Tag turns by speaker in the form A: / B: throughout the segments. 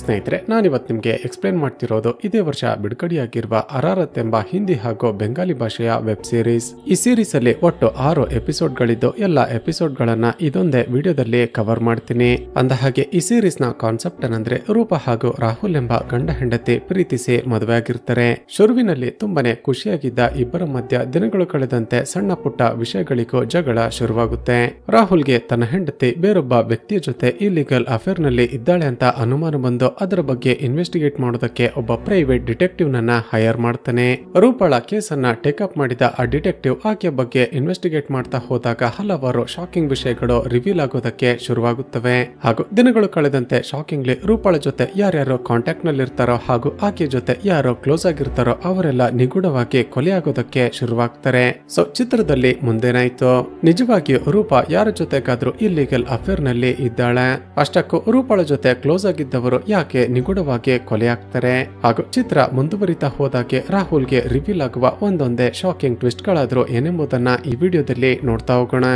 A: ಸ್ನೇಹಿತರೆ, ನಾನಿವತ್ತು ನಿಮಗೆ ಎಕ್ಸ್ಪ್ಲೇನ್ ಮಾಡ್ತಿರೋದು ಇದೇ ವರ್ಷ ಬಿಡುಗಡೆಯಾಗಿರುವ ಅರಾರತ್ ಎಂಬ ಹಿಂದಿ ಹಾಗೂ ಬೆಂಗಾಲಿ ಭಾಷೆಯ ವೆಬ್ ಸೀರೀಸ್. ಈ ಸೀರೀಸ್ ಅಲ್ಲಿ ಒಟ್ಟು 6 ಎಪಿಸೋಡ್ಗಳಿದ್ದು ಎಲ್ಲ ಎಪಿಸೋಡ್ಗಳನ್ನ ಇದೊಂದೇ ವಿಡಿಯೋದಲ್ಲಿ ಕವರ್ ಮಾಡ್ತೀನಿ. ಅಂದ ಹಾಗೆ ಈ ಸೀರೀಸ್ ನ ಕಾನ್ಸೆಪ್ಟ್ ಏನಂದ್ರೆ, ರೂಪಾ ಹಾಗೂ ರಾಹುಲ್ ಎಂಬ ಗಂಡ ಹೆಂಡತಿ ಪ್ರೀತಿಸಿ ಮದುವೆ ಆಗಿರ್ತಾರೆ. ಶುರುವಿನಲ್ಲಿ ತುಂಬಾನೇ ಖುಷಿಯಾಗಿದ್ದ ಇಬ್ಬರ ಮಧ್ಯ ದಿನಗಳು ಕಳೆದಂತೆ ಸಣ್ಣ ಪುಟ್ಟ ವಿಷಯಗಳಿಗೂ ಜಗಳ ಶುರುವಾಗುತ್ತೆ. ರಾಹುಲ್ಗೆ ತನ್ನ ಹೆಂಡತಿ ಬೇರೊಬ್ಬ ವ್ಯಕ್ತಿಯ ಜೊತೆ ಇಲ್ಲಿಗಲ್ ಅಫೇರ್ ನಲ್ಲಿ ಇದ್ದಾಳೆ ಅಂತ ಅನುಮಾನ ಬಂದು ಅದರ ಬಗ್ಗೆ ಇನ್ವೆಸ್ಟಿಗೇಟ್ ಮಾಡೋದಕ್ಕೆ ಒಬ್ಬ ಪ್ರೈವೇಟ್ ಡಿಟೆಕ್ಟಿವ್ ನನ್ನ ಹೈರ್ ಮಾಡ್ತಾನೆ. ರೂಪಾಳ ಕೇಸನ್ನ ಟೇಕಪ್ ಮಾಡಿದ ಆ ಡಿಟೆಕ್ಟಿವ್ ಆಕೆಯ ಬಗ್ಗೆ ಇನ್ವೆಸ್ಟಿಗೇಟ್ ಮಾಡ್ತಾ ಹೋದಾಗ ಹಲವಾರು ಶಾಕಿಂಗ್ ವಿಷಯಗಳು ರಿವೀಲ್ ಆಗೋದಕ್ಕೆ ಶುರುವಾಗುತ್ತವೆ. ಹಾಗೂ ದಿನಗಳು ಕಳೆದಂತೆ ಶಾಕಿಂಗ್ಲಿ ರೂಪಾಳ ಜೊತೆ ಯಾರ್ಯಾರು ಕಾಂಟ್ಯಾಕ್ಟ್ ನಲ್ಲಿ ಇರ್ತಾರೋ ಹಾಗೂ ಆಕೆಯ ಜೊತೆ ಯಾರು ಕ್ಲೋಸ್ ಆಗಿರ್ತಾರೋ ಅವರೆಲ್ಲ ನಿಗೂಢವಾಗಿ ಕೊಲೆಯಾಗೋದಕ್ಕೆ ಶುರುವಾಗ್ತಾರೆ. ಸೊ ಚಿತ್ರದಲ್ಲಿ ಮುಂದೇನಾಯ್ತು? ನಿಜವಾಗಿಯೂ ರೂಪಾ ಯಾರ ಜೊತೆಗಾದ್ರೂ ಇಲ್ಲಿಗಲ್ ಅಫೇರ್ ನಲ್ಲಿ ಇದ್ದಾಳೆ. ಅಷ್ಟಕ್ಕೂ ರೂಪಾಳ ಜೊತೆ ಕ್ಲೋಸ್ ಆಗಿದ್ದವರು ಯಾಕೆ ನಿಗೂಢವಾಗಿ ಕೊಲೆಯಾಗ್ತಾರೆ? ಹಾಗೂ ಚಿತ್ರ ಮುಂದುವರಿತಾ ಹೋದಾಗೆ ರಾಹುಲ್ಗೆ ರಿವೀಲ್ ಆಗುವ ಒಂದೊಂದೇ ಶಾಕಿಂಗ್ ಟ್ವಿಸ್ಟ್ ಗಳಾದ್ರೂ ಏನೆಂಬುದನ್ನ ಈ ವಿಡಿಯೋದಲ್ಲಿ ನೋಡ್ತಾ ಹೋಗೋಣ.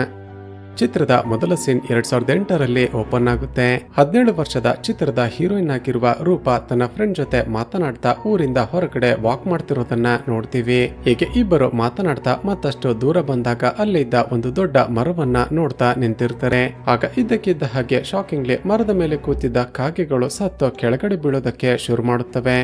A: ಚಿತ್ರದ ಮೊದಲ ಸೀನ್ 2008ರಲ್ಲಿ ಓಪನ್ ಆಗುತ್ತೆ. 17 ವರ್ಷದ ಚಿತ್ರದ ಹೀರೋಯಿನ್ ಆಗಿರುವ ರೂಪಾ ತನ್ನ ಫ್ರೆಂಡ್ ಜೊತೆ ಮಾತನಾಡ್ತಾ ಊರಿಂದ ಹೊರಗಡೆ ವಾಕ್ ಮಾಡ್ತಿರೋದನ್ನ ನೋಡ್ತೀವಿ. ಹೀಗೆ ಇಬ್ಬರು ಮಾತನಾಡ್ತಾ ಮತ್ತಷ್ಟು ದೂರ ಬಂದಾಗ ಅಲ್ಲಿದ್ದ ಒಂದು ದೊಡ್ಡ ಮರವನ್ನ ನೋಡ್ತಾ ನಿಂತಿರ್ತಾರೆ. ಆಗ ಇದ್ದಕ್ಕಿದ್ದ ಹಾಗೆ ಶಾಕಿಂಗ್ಲಿ ಮರದ ಮೇಲೆ ಕೂತಿದ್ದ ಕಾಗೆಗಳು ಸತ್ತು ಕೆಳಗಡೆ ಬೀಳೋದಕ್ಕೆ ಶುರು ಮಾಡುತ್ತವೆ.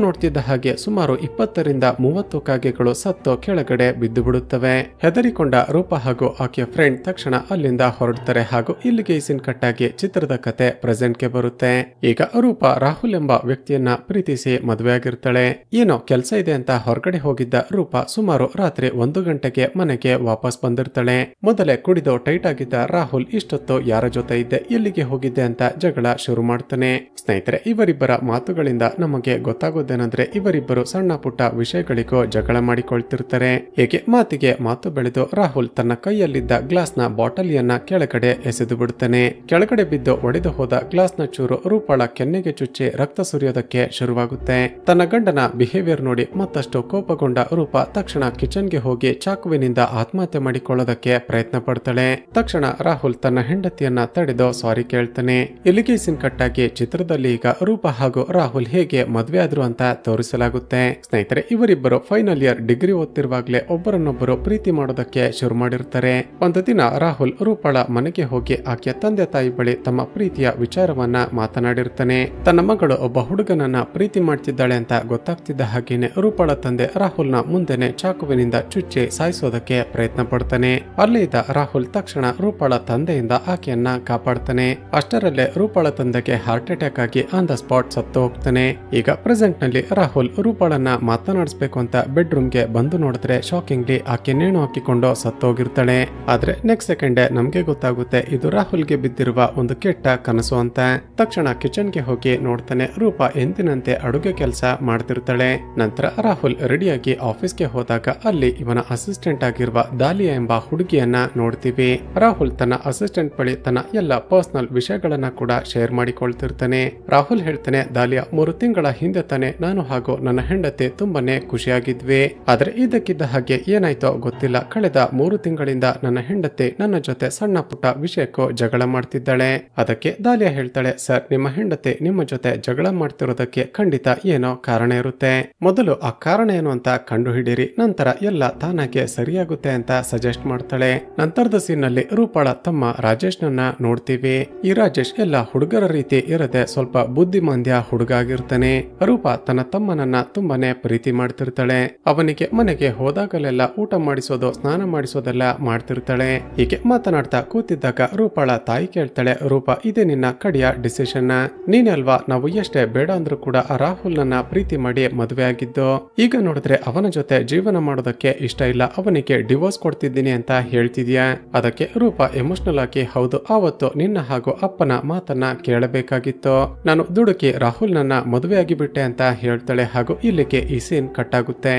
A: ನೋಡ್ತಿದ್ದ ಹಾಗೆ ಸುಮಾರು 20ರಿಂದ 30 ಕಾಗೆಗಳು ಸತ್ತು ಕೆಳಗಡೆ ಬಿದ್ದು ಬಿಡುತ್ತವೆ. ಹೆದರಿಕೊಂಡ ರೂಪಾ ಹಾಗೂ ಆಕೆಯ ಫ್ರೆಂಡ್ ತಕ್ಷಣ ಅಲ್ಲಿಂದ ಹೊರಡ್ತಾರೆ. ಹಾಗೂ ಇಲ್ಲಿಗೆ ಈ ಸೀನ್ ಕಟ್ ಆಗಿ ಚಿತ್ರದ ಕತೆ ಪ್ರೆಸೆಂಟ್ ಗೆ ಬರುತ್ತೆ. ಈಗ ರೂಪಾ ರಾಹುಲ್ ಎಂಬ ವ್ಯಕ್ತಿಯನ್ನ ಪ್ರೀತಿಸಿ ಮದುವೆ ಆಗಿರ್ತಾಳೆ. ಏನೋ ಕೆಲಸ ಇದೆ ಅಂತ ಹೊರಗಡೆ ಹೋಗಿದ್ದ ರೂಪಾ ಸುಮಾರು ರಾತ್ರಿ 1 ಗಂಟೆಗೆ ಮನೆಗೆ ವಾಪಸ್ ಬಂದಿರ್ತಾಳೆ. ಮೊದಲೇ ಕುಡಿದು ಟೈಟ್ ಆಗಿದ್ದ ರಾಹುಲ್ ಇಷ್ಟೊತ್ತು ಯಾರ ಜೊತೆ ಇದ್ದೆ, ಎಲ್ಲಿಗೆ ಹೋಗಿದ್ದೆ ಅಂತ ಜಗಳ ಶುರು ಮಾಡ್ತಾನೆ. ಸ್ನೇಹಿತರೆ, ಇವರಿಬ್ಬರ ಮಾತುಗಳಿಂದ ನಮಗೆ ಗೊತ್ತಾಗೋದೇನಂದ್ರೆ ಇವರಿಬ್ಬರು ಸಣ್ಣ ಪುಟ್ಟ ವಿಷಯಗಳಿಗೂ ಜಗಳ ಮಾಡಿಕೊಳ್ತಿರ್ತಾರೆ. ಹೇಗೆ ಮಾತಿಗೆ ಮಾತು ಬೆಳೆದು ರಾಹುಲ್ ತನ್ನ ಕೈಯಲ್ಲಿದ್ದ ಗ್ಲಾಸ್ ನ ಬಾಟಲಿಯನ್ನ ಕೆಳಗಡೆ ಎಸೆದು ಬಿಡುತ್ತಾನೆ. ಕೆಳಗಡೆ ಬಿದ್ದು ಒಡೆದು ಹೋದ ಗ್ಲಾಸ್ ನ ಚೂರು ರೂಪಾಳ ಕೆನ್ನೆಗೆ ಚುಚ್ಚಿ ರಕ್ತ ಸುರಿಯೋದಕ್ಕೆ ಶುರುವಾಗುತ್ತೆ. ತನ್ನ ಗಂಡನ ಬಿಹೇವಿಯರ್ ನೋಡಿ ಮತ್ತಷ್ಟು ಕೋಪಗೊಂಡ ರೂಪಾ ತಕ್ಷಣ ಕಿಚನ್ ಗೆ ಹೋಗಿ ಚಾಕುವಿನಿಂದ ಆತ್ಮಹತ್ಯೆ ಮಾಡಿಕೊಳ್ಳೋದಕ್ಕೆ ಪ್ರಯತ್ನ ಪಡ್ತಾಳೆ. ತಕ್ಷಣ ರಾಹುಲ್ ತನ್ನ ಹೆಂಡತಿಯನ್ನ ತಡೆದು ಸಾರಿ ಕೇಳ್ತಾನೆ. ಇಲ್ಲಿಗೆ ಸೀನ್ ಕಟ್ಟಾಗಿ ಚಿತ್ರದಲ್ಲಿ ಈಗ ರೂಪಾ ಹಾಗೂ ರಾಹುಲ್ ಹೇಗೆ ಮದ್ವೆ ಆದ್ರು ಅಂತ ತೋರಿಸಲಾಗುತ್ತೆ. ಸ್ನೇಹಿತರೆ, ಇವರಿಬ್ಬರು ಫೈನಲ್ ಇಯರ್ ಡಿಗ್ರಿ ಓದ್ತಿರುವಾಗ್ಲೇ ಒಬ್ಬರನ್ನೊಬ್ಬರು ಪ್ರೀತಿ ಮಾಡೋದಕ್ಕೆ ಶುರು ಮಾಡಿರ್ತಾರೆ. ಒಂದು ದಿನ ರಾಹುಲ್ ರೂಪಾಳ ಮನೆಗೆ ಹೋಗಿ ಆಕೆಯ ತಂದೆ ತಾಯಿ ಬಳಿ ತಮ್ಮ ಪ್ರೀತಿಯ ವಿಚಾರವನ್ನ ಮಾತನಾಡಿರ್ತಾನೆ. ತನ್ನ ಮಗಳು ಒಬ್ಬ ಹುಡುಗನನ್ನ ಪ್ರೀತಿ ಮಾಡ್ತಿದ್ದಾಳೆ ಅಂತ ಗೊತ್ತಾಗ್ತಿದ್ದ ಹಾಗೇನೆ ರೂಪಾಳ ತಂದೆ ರಾಹುಲ್ ನ ಮುಂದೆನೆ ಚಾಕುವಿನಿಂದ ಚುಚ್ಚಿ ಸಾಯಿಸೋದಕ್ಕೆ ಪ್ರಯತ್ನ ಪಡ್ತಾನೆ. ಅಲ್ಲೇ ಇದ್ದ ರಾಹುಲ್ ತಕ್ಷಣ ರೂಪಾಳ ತಂದೆಯಿಂದ ಆಕೆಯನ್ನ ಕಾಪಾಡ್ತಾನೆ. ಅಷ್ಟರಲ್ಲೇ ರೂಪಾಳ ತಂದೆಗೆ ಹಾರ್ಟ್ ಅಟ್ಯಾಕ್ ಆಗಿ ಆನ್ ದ ಸ್ಪಾಟ್ ಸತ್ತು ಹೋಗ್ತಾನೆ. ಈಗ ಪ್ರೆಸೆಂಟ್ ನಲ್ಲಿ ರಾಹುಲ್ ರೂಪಾಳನ್ನ ಮಾತನಾಡಿಸ್ಬೇಕು ಅಂತ ಬೆಡ್ರೂಮ್ ಗೆ ಬಂದು ನೋಡಿದ್ರೆ ಶಾಕಿಂಗ್ಲಿ ಆಕೆ ನೇಣು ಹಾಕಿಕೊಂಡು ಸತ್ತು ಹೋಗಿರ್ತಾಳೆ. ಆದ್ರೆ ನೆಕ್ಸ್ಟ್ ಸೆಕೆಂಡ್ ನಮ್ಗೆ ಗೊತ್ತಾಗುತ್ತೆ ಇದು ರಾಹುಲ್ಗೆ ಬಿದ್ದಿರುವ ಒಂದು ಕೆಟ್ಟ ಕನಸು ಅಂತ. ತಕ್ಷಣ ಕಿಚನ್ ಗೆ ಹೋಗಿ ನೋಡ್ತಾನೆ. ರೂಪಾ ಎಂದಿನಂತೆ ಅಡುಗೆ ಕೆಲಸ ಮಾಡ್ತಿರ್ತಾಳೆ. ನಂತರ ರಾಹುಲ್ ರೆಡಿಯಾಗಿ ಆಫೀಸ್ ಗೆ ಹೋದಾಗ ಅಲ್ಲಿ ಇವನ ಅಸಿಸ್ಟೆಂಟ್ ಆಗಿರುವ ದಾಲಿಯಾ ಎಂಬ ಹುಡುಗಿಯನ್ನ ನೋಡ್ತೀವಿ. ರಾಹುಲ್ ತನ್ನ ಅಸಿಸ್ಟೆಂಟ್ ಬಳಿ ತನ್ನ ಎಲ್ಲ ಪರ್ಸನಲ್ ವಿಷಯಗಳನ್ನ ಕೂಡ ಶೇರ್ ಮಾಡಿಕೊಳ್ತಿರ್ತಾನೆ. ರಾಹುಲ್ ಹೇಳ್ತಾನೆ, ದಾಲಿಯಾ 3 ತಿಂಗಳ ಹಿಂದೆ ತಾನೆ ನಾನು ಹಾಗೂ ನನ್ನ ಹೆಂಡತಿ ತುಂಬಾನೇ ಖುಷಿಯಾಗಿದ್ವಿ. ಆದ್ರೆ ಇದಕ್ಕಿದ್ದ ಹಾಗೆ ಏನಾಯ್ತೋ ಗೊತ್ತಿಲ್ಲ. ಕಳೆದ 3 ತಿಂಗಳಿಂದ ನನ್ನ ಹೆಂಡತಿ ನನ್ನ ಜೊತೆ ಸಣ್ಣ ಪುಟ್ಟ ವಿಷಯಕ್ಕೂ ಜಗಳ ಮಾಡ್ತಿದ್ದಾಳೆ. ಅದಕ್ಕೆ ದಾಲಿಯಾ ಹೇಳ್ತಾಳೆ, ಸರ್, ನಿಮ್ಮ ಹೆಂಡತಿ ನಿಮ್ಮ ಜೊತೆ ಜಗಳ ಮಾಡ್ತಿರೋದಕ್ಕೆ ಖಂಡಿತ ಏನೋ ಕಾರಣ ಇರುತ್ತೆ. ಮೊದಲು ಆ ಕಾರಣ ಏನು ಅಂತ ಕಂಡು ಹಿಡೀರಿ, ನಂತರ ಎಲ್ಲ ತಾನಾಗೆ ಸರಿಯಾಗುತ್ತೆ ಅಂತ ಸಜೆಸ್ಟ್ ಮಾಡ್ತಾಳೆ. ನಂತರದ ಸೀನ್ ನಲ್ಲಿ ರೂಪಾಳ ತಮ್ಮ ರಾಜೇಶ್ ನನ್ನ ನೋಡ್ತೀವಿ. ಈ ರಾಜೇಶ್ ಎಲ್ಲ ಹುಡುಗರ ರೀತಿ ಇರದೆ ಸ್ವಲ್ಪ ಬುದ್ಧಿಮಾಂದ್ಯ ಹುಡುಗ ಆಗಿರ್ತಾನೆ. ರೂಪಾ ತನ್ನ ತಮ್ಮನನ್ನ ತುಂಬಾನೇ ಪ್ರೀತಿ ಮಾಡ್ತಿರ್ತಾಳೆ. ಅವನಿಗೆ ಮನೆಗೆ ಹೋದಾಗಲೆಲ್ಲ ಊಟ ಮಾಡಿಸೋದು, ಸ್ನಾನ ಮಾಡಿಸೋದೆಲ್ಲ ಮಾಡ್ತಿರ್ತಾಳೆ. ಹೀಗೆ ಮಾತನಾಡ್ತಾ ಕೂತಿದ್ದಾಗ ರೂಪಾಳ ತಾಯಿ ಕೇಳ್ತಾಳೆ, ರೂಪಾ, ಇದೇ ನಿನ್ನ ಕಡೆಯ ಡಿಸಿಷನ್. ನೀನೇ ಅಲ್ವಾ ನಾವು ಎಷ್ಟೇ ಬೇಡ ಅಂದ್ರೂ ಕೂಡ ರಾಹುಲ್ ನನ್ನ ಪ್ರೀತಿ ಮಾಡಿ ಮದುವೆ ಆಗಿದ್ದು. ಈಗ ನೋಡಿದ್ರೆ ಅವನ ಜೊತೆ ಜೀವನ ಮಾಡೋದಕ್ಕೆ ಇಷ್ಟ ಇಲ್ಲ, ಅವನಿಗೆ ಡಿವೋರ್ಸ್ ಕೊಡ್ತಿದ್ದೀನಿ ಅಂತ ಹೇಳ್ತಿದ್ಯಾ? ಅದಕ್ಕೆ ರೂಪಾ ಎಮೋಷನಲ್ ಆಗಿ, ಹೌದು, ಆವತ್ತು ನಿನ್ನ ಹಾಗೂ ಅಪ್ಪನ ಮಾತನ್ನ ಕೇಳಬೇಕಾಗಿತ್ತು. ನಾನು ದುಡುಕಿ ರಾಹುಲ್ ನನ್ನ ಮದುವೆ ಆಗಿಬಿಟ್ಟೆ ಅಂತ ಹೇಳ್ತಾಳೆ. ಹಾಗೂ ಇಲ್ಲಿಗೆ ಈ ಸೀನ್ ಕಟ್ ಆಗುತ್ತೆ.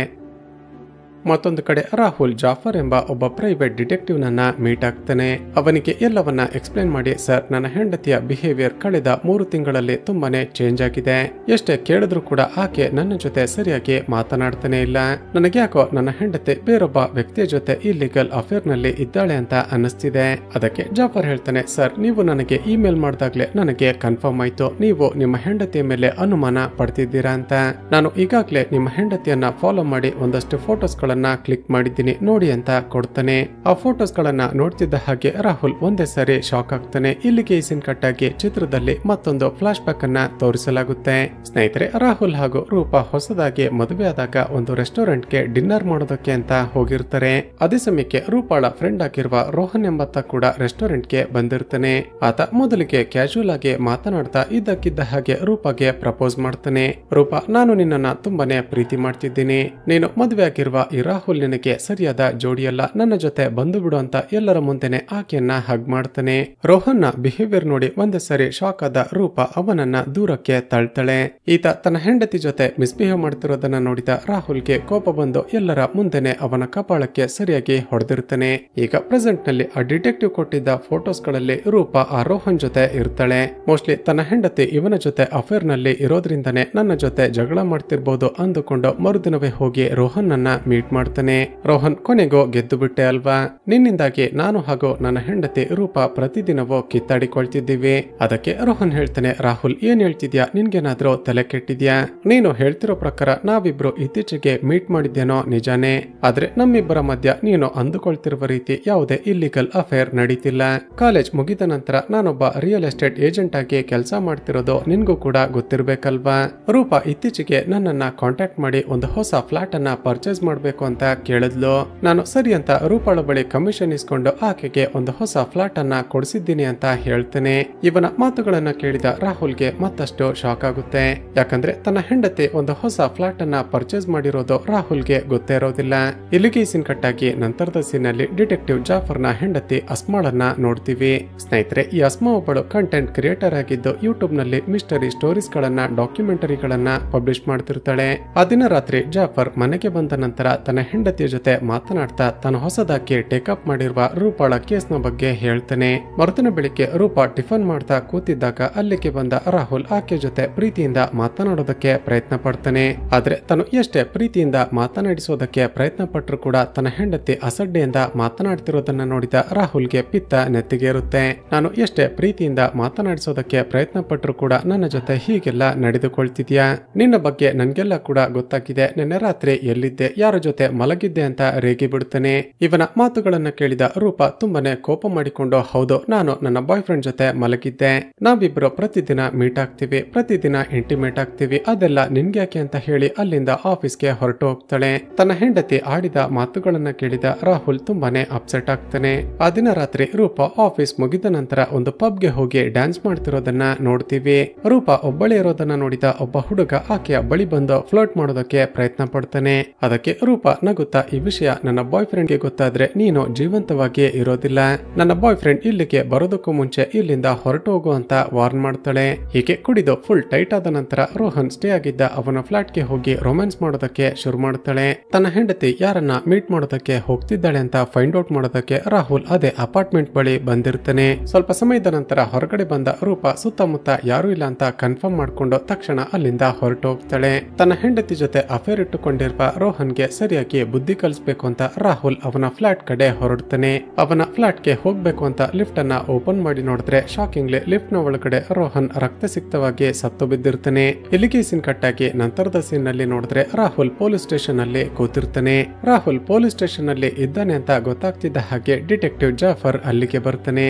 A: ಮತ್ತೊಂದು ಕಡೆ ರಾಹುಲ್ ಜಾಫರ್ ಎಂಬ ಒಬ್ಬ ಪ್ರೈವೇಟ್ ಡಿಟೆಕ್ಟಿವ್ ನನ್ನ ಮೀಟ್ ಆಗ್ತಾನೆ. ಅವನಿಗೆ ಎಲ್ಲವನ್ನ ಎಕ್ಸ್ಪ್ಲೇನ್ ಮಾಡಿ, ಸರ್ ನನ್ನ ಹೆಂಡತಿಯ ಬಿಹೇವಿಯರ್ ಕಳೆದ 3 ತಿಂಗಳಲ್ಲಿ ತುಂಬಾನೇ ಚೇಂಜ್ ಆಗಿದೆ. ಎಷ್ಟೇ ಕೇಳಿದ್ರು ಕೂಡ ಆಕೆ ನನ್ನ ಜೊತೆ ಸರಿಯಾಗಿ ಮಾತನಾಡ್ತಾನೆ ಇಲ್ಲ. ನನಗೆ ಯಾಕೋ ನನ್ನ ಹೆಂಡತಿ ಬೇರೊಬ್ಬ ವ್ಯಕ್ತಿಯ ಜೊತೆ ಇಲ್ಲಿಗಲ್ ಅಫೇರ್ ನಲ್ಲಿ ಇದ್ದಾಳೆ ಅಂತ ಅನ್ನಿಸ್ತಿದೆ. ಅದಕ್ಕೆ ಜಾಫರ್ ಹೇಳ್ತಾನೆ, ಸರ್ ನೀವು ನನಗೆ ಇಮೇಲ್ ಮಾಡಿದಾಗ್ಲೇ ನನಗೆ ಕನ್ಫರ್ಮ್ ಆಯ್ತು ನೀವು ನಿಮ್ಮ ಹೆಂಡತಿಯ ಮೇಲೆ ಅನುಮಾನ ಪಡ್ತಿದ್ದೀರಾ ಅಂತ. ನಾನು ಈಗಾಗ್ಲೇ ನಿಮ್ಮ ಹೆಂಡತಿಯನ್ನ ಫಾಲೋ ಮಾಡಿ ಒಂದಷ್ಟು ಫೋಟೋಸ್ ಗಳನ್ನ ಕ್ಲಿಕ್ ಮಾಡಿದ್ದೀನಿ ನೋಡಿ ಅಂತ ಕೊಡ್ತಾನೆ. ಆ ಫೋಟೋಸ್ ಗಳನ್ನ ನೋಡ್ತಿದ್ದ ಹಾಗೆ ರಾಹುಲ್ ಒಂದೇ ಸಾರಿ ಶಾಕ್ ಆಗ್ತಾನೆ. ಇಲ್ಲಿಗೆ ಈ ಸೀನ್ ಕಟ್ ಆಗಿ ಚಿತ್ರದಲ್ಲಿ ಮತ್ತೊಂದು ಫ್ಲಾಶ್ ಬ್ಯಾಕ್ ಅನ್ನ ತೋರಿಸಲಾಗುತ್ತೆ. ಸ್ನೇಹಿತರೆ, ರಾಹುಲ್ ಹಾಗೂ ರೂಪಾ ಹೊಸದಾಗಿ ಮದುವೆ ಆದಾಗ ಒಂದು ರೆಸ್ಟೋರೆಂಟ್ ಗೆ ಡಿನ್ನರ್ ಮಾಡೋದಕ್ಕೆ ಅಂತ ಹೋಗಿರ್ತಾರೆ. ಅದೇ ಸಮಯಕ್ಕೆ ರೂಪಾಳ ಫ್ರೆಂಡ್ ಆಗಿರುವ ರೋಹನ್ ಎಂಬತ್ತ ಕೂಡ ರೆಸ್ಟೋರೆಂಟ್ ಗೆ ಬಂದಿರ್ತಾನೆ. ಆತ ಮೊದಲಿಗೆ ಕ್ಯಾಶುವಲ್ ಆಗಿ ಮಾತನಾಡ್ತಾ ಇದ್ದಕ್ಕಿದ್ದ ಹಾಗೆ ರೂಪಾಗೆ ಪ್ರಪೋಸ್ ಮಾಡ್ತಾನೆ. ರೂಪಾ, ನಾನು ನಿನ್ನನ್ನ ತುಂಬಾನೇ ಪ್ರೀತಿ ಮಾಡ್ತಿದ್ದೀನಿ. ನೀನು ಮದುವೆ ಆಗಿರುವ ಈ ರಾಹುಲ್ ನಿನಗೆ ಸರಿಯಾದ ಜೋಡಿಯಲ್ಲ, ನನ್ನ ಜೊತೆ ಬಂದು ಬಿಡು ಅಂತ ಎಲ್ಲರ ಮುಂದೆನೆ ಆಕೆಯನ್ನ ಹಗ್ ಮಾಡ್ತಾನೆ. ರೋಹನ್ ನ ಬಿಹೇವಿಯರ್ ನೋಡಿ ಒಂದೇ ಸರಿ ಶಾಕ್ ಆದ ರೂಪಾ ಅವನನ್ನ ದೂರಕ್ಕೆ ತಳ್ತಾಳೆ. ಈತ ತನ್ನ ಹೆಂಡತಿ ಜೊತೆ ಮಿಸ್ಬಿಹೇವ್ ಮಾಡ್ತಿರೋದನ್ನ ನೋಡಿದ ರಾಹುಲ್ಗೆ ಕೋಪ ಬಂದು ಎಲ್ಲರ ಮುಂದೆನೆ ಅವನ ಕಪಾಳಕ್ಕೆ ಸರಿಯಾಗಿ ಹೊಡೆದಿರ್ತಾನೆ. ಈಗ ಪ್ರೆಸೆಂಟ್ ನಲ್ಲಿ ಆ ಡಿಟೆಕ್ಟಿವ್ ಕೊಟ್ಟಿದ್ದ ಫೋಟೋಸ್ ಗಳಲ್ಲಿ ರೂಪಾ ಆ ರೋಹನ್ ಜೊತೆ ಇರ್ತಾಳೆ. ಮೋಸ್ಟ್ಲಿ ತನ್ನ ಹೆಂಡತಿ ಇವನ ಜೊತೆ ಅಫೇರ್ ನಲ್ಲಿ ಇರೋದ್ರಿಂದನೇ ನನ್ನ ಜೊತೆ ಜಗಳ ಮಾಡ್ತಿರ್ಬೋದು ಅಂದುಕೊಂಡು ಮರುದಿನವೇ ಹೋಗಿ ರೋಹನ್ ಅನ್ನ ಮೀಟ್ ಮಾಡ್ತಾನೆ. ರೋಹನ್, ಕೊನೆಗೂ ಗೆದ್ದು ಬಿಟ್ಟೆ ಅಲ್ವಾ, ನಿನ್ನಿಂದಾಗಿ ನಾನು ಹಾಗೂ ನನ್ನ ಹೆಂಡತಿ ರೂಪಾ ಪ್ರತಿದಿನವೂ ಕಿತ್ತಾಡಿಕೊಳ್ತಿದ್ದೀವಿ. ಅದಕ್ಕೆ ರೋಹನ್ ಹೇಳ್ತಾನೆ, ರಾಹುಲ್ ಏನ್ ಹೇಳ್ತಿದ್ಯಾ, ನಿನ್ಗೇನಾದ್ರೂ ತಲೆ ಕೆಟ್ಟಿದ್ಯಾ? ನೀನು ಹೇಳ್ತಿರೋ ಪ್ರಕಾರ ನಾವಿಬ್ರು ಇತ್ತೀಚೆಗೆ ಮೀಟ್ ಮಾಡಿದ್ದೇನೋ ನಿಜಾನೇ, ಆದ್ರೆ ನಮ್ಮಿಬ್ಬರ ಮಧ್ಯ ನೀನು ಅಂದುಕೊಳ್ತಿರುವ ರೀತಿ ಯಾವುದೇ ಇಲ್ಲಿಗಲ್ ಅಫೇರ್ ನಡೀತಿಲ್ಲ. ಕಾಲೇಜ್ ಮುಗಿದ ನಂತರ ನಾನೊಬ್ಬ ರಿಯಲ್ ಎಸ್ಟೇಟ್ ಏಜೆಂಟ್ ಆಗಿ ಕೆಲಸ ಮಾಡ್ತಿರೋದು ನಿನ್ಗೂ ಕೂಡ ಗೊತ್ತಿರ್ಬೇಕಲ್ವಾ. ರೂಪಾ ಇತ್ತೀಚೆಗೆ ನನ್ನನ್ನ ಕಾಂಟ್ಯಾಕ್ಟ್ ಮಾಡಿ ಒಂದು ಹೊಸ ಫ್ಲಾಟ್ ಅನ್ನ ಪರ್ಚೇಸ್ ಮಾಡ್ಬೇಕು ಅಂತ ಕೇಳಿದ್ಲು. ನಾನು ಸರಿ ಅಂತ ರೂಪಾಳ ಬಳಿ ಕಮಿಷನ್ ಇಸ್ಕೊಂಡು ಆಕೆಗೆ ಒಂದು ಹೊಸ ಫ್ಲಾಟ್ ಅನ್ನ ಕೊಡಿಸಿದ್ದೀನಿ ಅಂತ ಹೇಳ್ತೇನೆ. ಇವನ ಮಾತುಗಳನ್ನ ಕೇಳಿದ ರಾಹುಲ್ಗೆ ಮತ್ತಷ್ಟು ಶಾಕ್ ಆಗುತ್ತೆ. ಯಾಕಂದ್ರೆ ತನ್ನ ಹೆಂಡತಿ ಒಂದು ಹೊಸ ಫ್ಲಾಟ್ ಅನ್ನ ಪರ್ಚೇಸ್ ಮಾಡಿರೋದು ರಾಹುಲ್ಗೆ ಗೊತ್ತೇ ಇರೋದಿಲ್ಲ. ಇಲ್ಲಿಗೆ ಸೀನ್ ಕಟ್ ಆಗಿ ನಂತರದ ಸೀನ್ ನಲ್ಲಿ ಡಿಟೆಕ್ಟಿವ್ ಜಾಫರ್ ನ ಹೆಂಡತಿ ಅಸ್ಮಾಳನ್ನ ನೋಡ್ತೀವಿ. ಸ್ನೇಹಿತರೆ, ಈ ಅಸ್ಮಾ ಒಬ್ಬಳು ಕಂಟೆಂಟ್ ಕ್ರಿಯೇಟರ್ ಆಗಿದ್ದು ಯೂಟ್ಯೂಬ್ ನಲ್ಲಿ ಮಿಸ್ಟರಿ ಸ್ಟೋರೀಸ್ ಗಳನ್ನ ಡಾಕ್ಯುಮೆಂಟರಿಗಳನ್ನ ಪಬ್ಲಿಷ್ ಮಾಡ್ತಿರ್ತಾಳೆ. ಆ ದಿನ ರಾತ್ರಿ ಜಾಫರ್ ಮನೆಗೆ ಬಂದ ನಂತರ ತನ್ನ ಹೆಂಡತಿಯ ಜೊತೆ ಮಾತನಾಡ್ತಾ ತಾನು ಹೊಸದಾಗಿ ಟೇಕಪ್ ಮಾಡಿರುವ ರೂಪಾಳ ಕೇಸ್ ನ ಬಗ್ಗೆ ಹೇಳ್ತಾನೆ. ಮರುದಿನ ಬೆಳಿಗ್ಗೆ ರೂಪಾ ಟಿಫನ್ ಮಾಡ್ತಾ ಕೂತಿದ್ದಾಗ ಅಲ್ಲಿಗೆ ಬಂದ ರಾಹುಲ್ ಆಕೆ ಜೊತೆ ಪ್ರೀತಿಯಿಂದ ಮಾತನಾಡೋದಕ್ಕೆ ಪ್ರಯತ್ನ ಪಡ್ತಾನೆ. ಆದ್ರೆ ತಾನು ಎಷ್ಟೇ ಪ್ರೀತಿಯಿಂದ ಮಾತನಾಡಿಸೋದಕ್ಕೆ ಪ್ರಯತ್ನ ಪಟ್ಟರು ಕೂಡ ತನ್ನ ಹೆಂಡತಿ ಅಸಡ್ಡೆಯಿಂದ ಮಾತನಾಡ್ತಿರೋದನ್ನ ನೋಡಿದ ರಾಹುಲ್ಗೆ ಪಿತ್ತ ನೆತ್ತಿಗೇರುತ್ತೆ. ನಾನು ಎಷ್ಟೇ ಪ್ರೀತಿಯಿಂದ ಮಾತನಾಡಿಸೋದಕ್ಕೆ ಪ್ರಯತ್ನ ಪಟ್ಟರು ಕೂಡ ನನ್ನ ಜೊತೆ ಹೀಗೆಲ್ಲ ನಡೆದುಕೊಳ್ತಿದ್ಯಾ? ನಿನ್ನ ಬಗ್ಗೆ ನನ್ಗೆಲ್ಲ ಕೂಡ ಗೊತ್ತಾಗಿದೆ. ನಿನ್ನೆ ರಾತ್ರಿ ಎಲ್ಲಿದ್ದೆ, ಯಾರ ಜೊತೆ ಮಲಗಿದ್ದೆ ಅಂತ ರೇಗಿ ಬಿಡ್ತಾನೆ. ಇವನ ಮಾತುಗಳನ್ನ ಕೇಳಿದ ರೂಪಾ ತುಂಬಾನೇ ಕೋಪ ಮಾಡಿಕೊಂಡು, ಹೌದು, ನಾನು ನನ್ನ ಬಾಯ್ ಫ್ರೆಂಡ್ ಜೊತೆ ಮಲಗಿದ್ದೆ. ನಾವಿಬ್ರು ಪ್ರತಿದಿನ ಮೀಟ್ ಆಗ್ತೀವಿ, ಪ್ರತಿದಿನ ಇಂಟಿಮೇಟ್ ಆಗ್ತೀವಿ, ಅದೆಲ್ಲ ನಿನ್ಗೆ ಯಾಕೆ ಅಂತ ಹೇಳಿ ಅಲ್ಲಿಂದ ಆಫೀಸ್ಗೆ ಹೊರಟು ಹೋಗ್ತಾಳೆ. ತನ್ನ ಹೆಂಡತಿ ಆಡಿದ ಮಾತುಗಳನ್ನ ಕೇಳಿದ ರಾಹುಲ್ ತುಂಬಾನೇ ಅಪ್ಸೆಟ್ ಆಗ್ತಾನೆ. ಆ ದಿನ ರಾತ್ರಿ ರೂಪಾ ಆಫೀಸ್ ಮುಗಿದ ನಂತರ ಒಂದು ಪಬ್ಗೆ ಹೋಗಿ ಡ್ಯಾನ್ಸ್ ಮಾಡ್ತಿರೋದನ್ನ ನೋಡ್ತೀವಿ. ರೂಪಾ ಒಬ್ಬಳೇ ಇರೋದನ್ನ ನೋಡಿದ ಒಬ್ಬ ಹುಡುಗ ಆಕೆಯ ಬಳಿ ಬಂದು ಫ್ಲರ್ಟ್ ಮಾಡೋದಕ್ಕೆ ಪ್ರಯತ್ನ ಪಡ್ತಾನೆ. ಅದಕ್ಕೆ ರೂಪಾ ನಗುತ್ತಾ, ಈ ವಿಷಯ ನನ್ನ ಬಾಯ್ ಫ್ರೆಂಡ್ಗೆ ಗೊತ್ತಾದ್ರೆ ನೀನು ಜೀವಂತವಾಗಿ ಇರೋದಿಲ್ಲ. ನನ್ನ ಬಾಯ್ ಫ್ರೆಂಡ್ ಇಲ್ಲಿಗೆ ಬರೋದಕ್ಕೂ ಮುಂಚೆ ಇಲ್ಲಿಂದ ಹೊರಟು ಹೋಗು ಅಂತ ವಾರ್ನ್ ಮಾಡ್ತಾಳೆ. ಹೀಗೆ ಕುಡಿದು ಫುಲ್ ಟೈಟ್ ಆದ ನಂತರ ರೋಹನ್ ಸ್ಟೇ ಆಗಿದ್ದ ಅವನ ಫ್ಲಾಟ್ಗೆ ಹೋಗಿ ರೊಮ್ಯಾನ್ಸ್ ಮಾಡೋದಕ್ಕೆ ಶುರು ಮಾಡ್ತಾಳೆ. ತನ್ನ ಹೆಂಡತಿ ಯಾರನ್ನ ಮೀಟ್ ಮಾಡೋದಕ್ಕೆ ಹೋಗ್ತಿದ್ದಾಳೆ ಅಂತ ಫೈಂಡ್ ಔಟ್ ಮಾಡೋದಕ್ಕೆ ರಾಹುಲ್ ಅದೇ ಅಪಾರ್ಟ್ಮೆಂಟ್ ಬಳಿ ಬಂದಿರ್ತಾನೆ. ಸ್ವಲ್ಪ ಸಮಯದ ನಂತರ ಹೊರಗಡೆ ಬಂದ ರೂಪಾ ಸುತ್ತಮುತ್ತ ಯಾರು ಇಲ್ಲ ಅಂತ ಕನ್ಫರ್ಮ್ ಮಾಡ್ಕೊಂಡು ತಕ್ಷಣ ಅಲ್ಲಿಂದ ಹೊರಟು ಹೋಗ್ತಾಳೆ. ತನ್ನ ಹೆಂಡತಿ ಜೊತೆ ಅಫೇರ್ ಇಟ್ಟುಕೊಂಡಿರುವ ರೋಹನ್ಗೆ ಸರಿಯಾಗಿ ಬುದ್ಧಿ ಕಲಿಸಬೇಕು ಅಂತ ರಾಹುಲ್ ಅವನ ಫ್ಲಾಟ್ ಕಡೆ ಹೊರಡ್ತಾನೆ. ಅವನ ಫ್ಲಾಟ್ಗೆ ಹೋಗ್ಬೇಕು ಅಂತ ಲಿಫ್ಟ್ ಅನ್ನ ಓಪನ್ ಮಾಡಿ ನೋಡಿದ್ರೆ ಶಾಕಿಂಗ್ಲಿ ಲಿಫ್ಟ್ ನ ಒಳಗಡೆ ರೋಹನ್ ರಕ್ತಸಿಕ್ತವಾಗಿ ಸತ್ತು ಬಿದ್ದಿರ್ತಾನೆ. ಇಲ್ಲಿಗೆ ಸೀನ್ ಕಟ್ ಆಗಿ ನಂತರದ ಸೀನ್ ನಲ್ಲಿ ನೋಡಿದ್ರೆ ರಾಹುಲ್ ಪೊಲೀಸ್ ಸ್ಟೇಷನ್ ಅಲ್ಲಿ ಕೂತಿರ್ತಾನೆ. ರಾಹುಲ್ ಪೊಲೀಸ್ ಸ್ಟೇಷನ್ ಅಲ್ಲಿ ಇದ್ದಾನೆ ಅಂತ ಗೊತ್ತಾಗ್ತಿದ್ದ ಹಾಗೆ ಡಿಟೆಕ್ಟಿವ್ ಜಾಫರ್ ಅಲ್ಲಿಗೆ ಬರ್ತಾನೆ.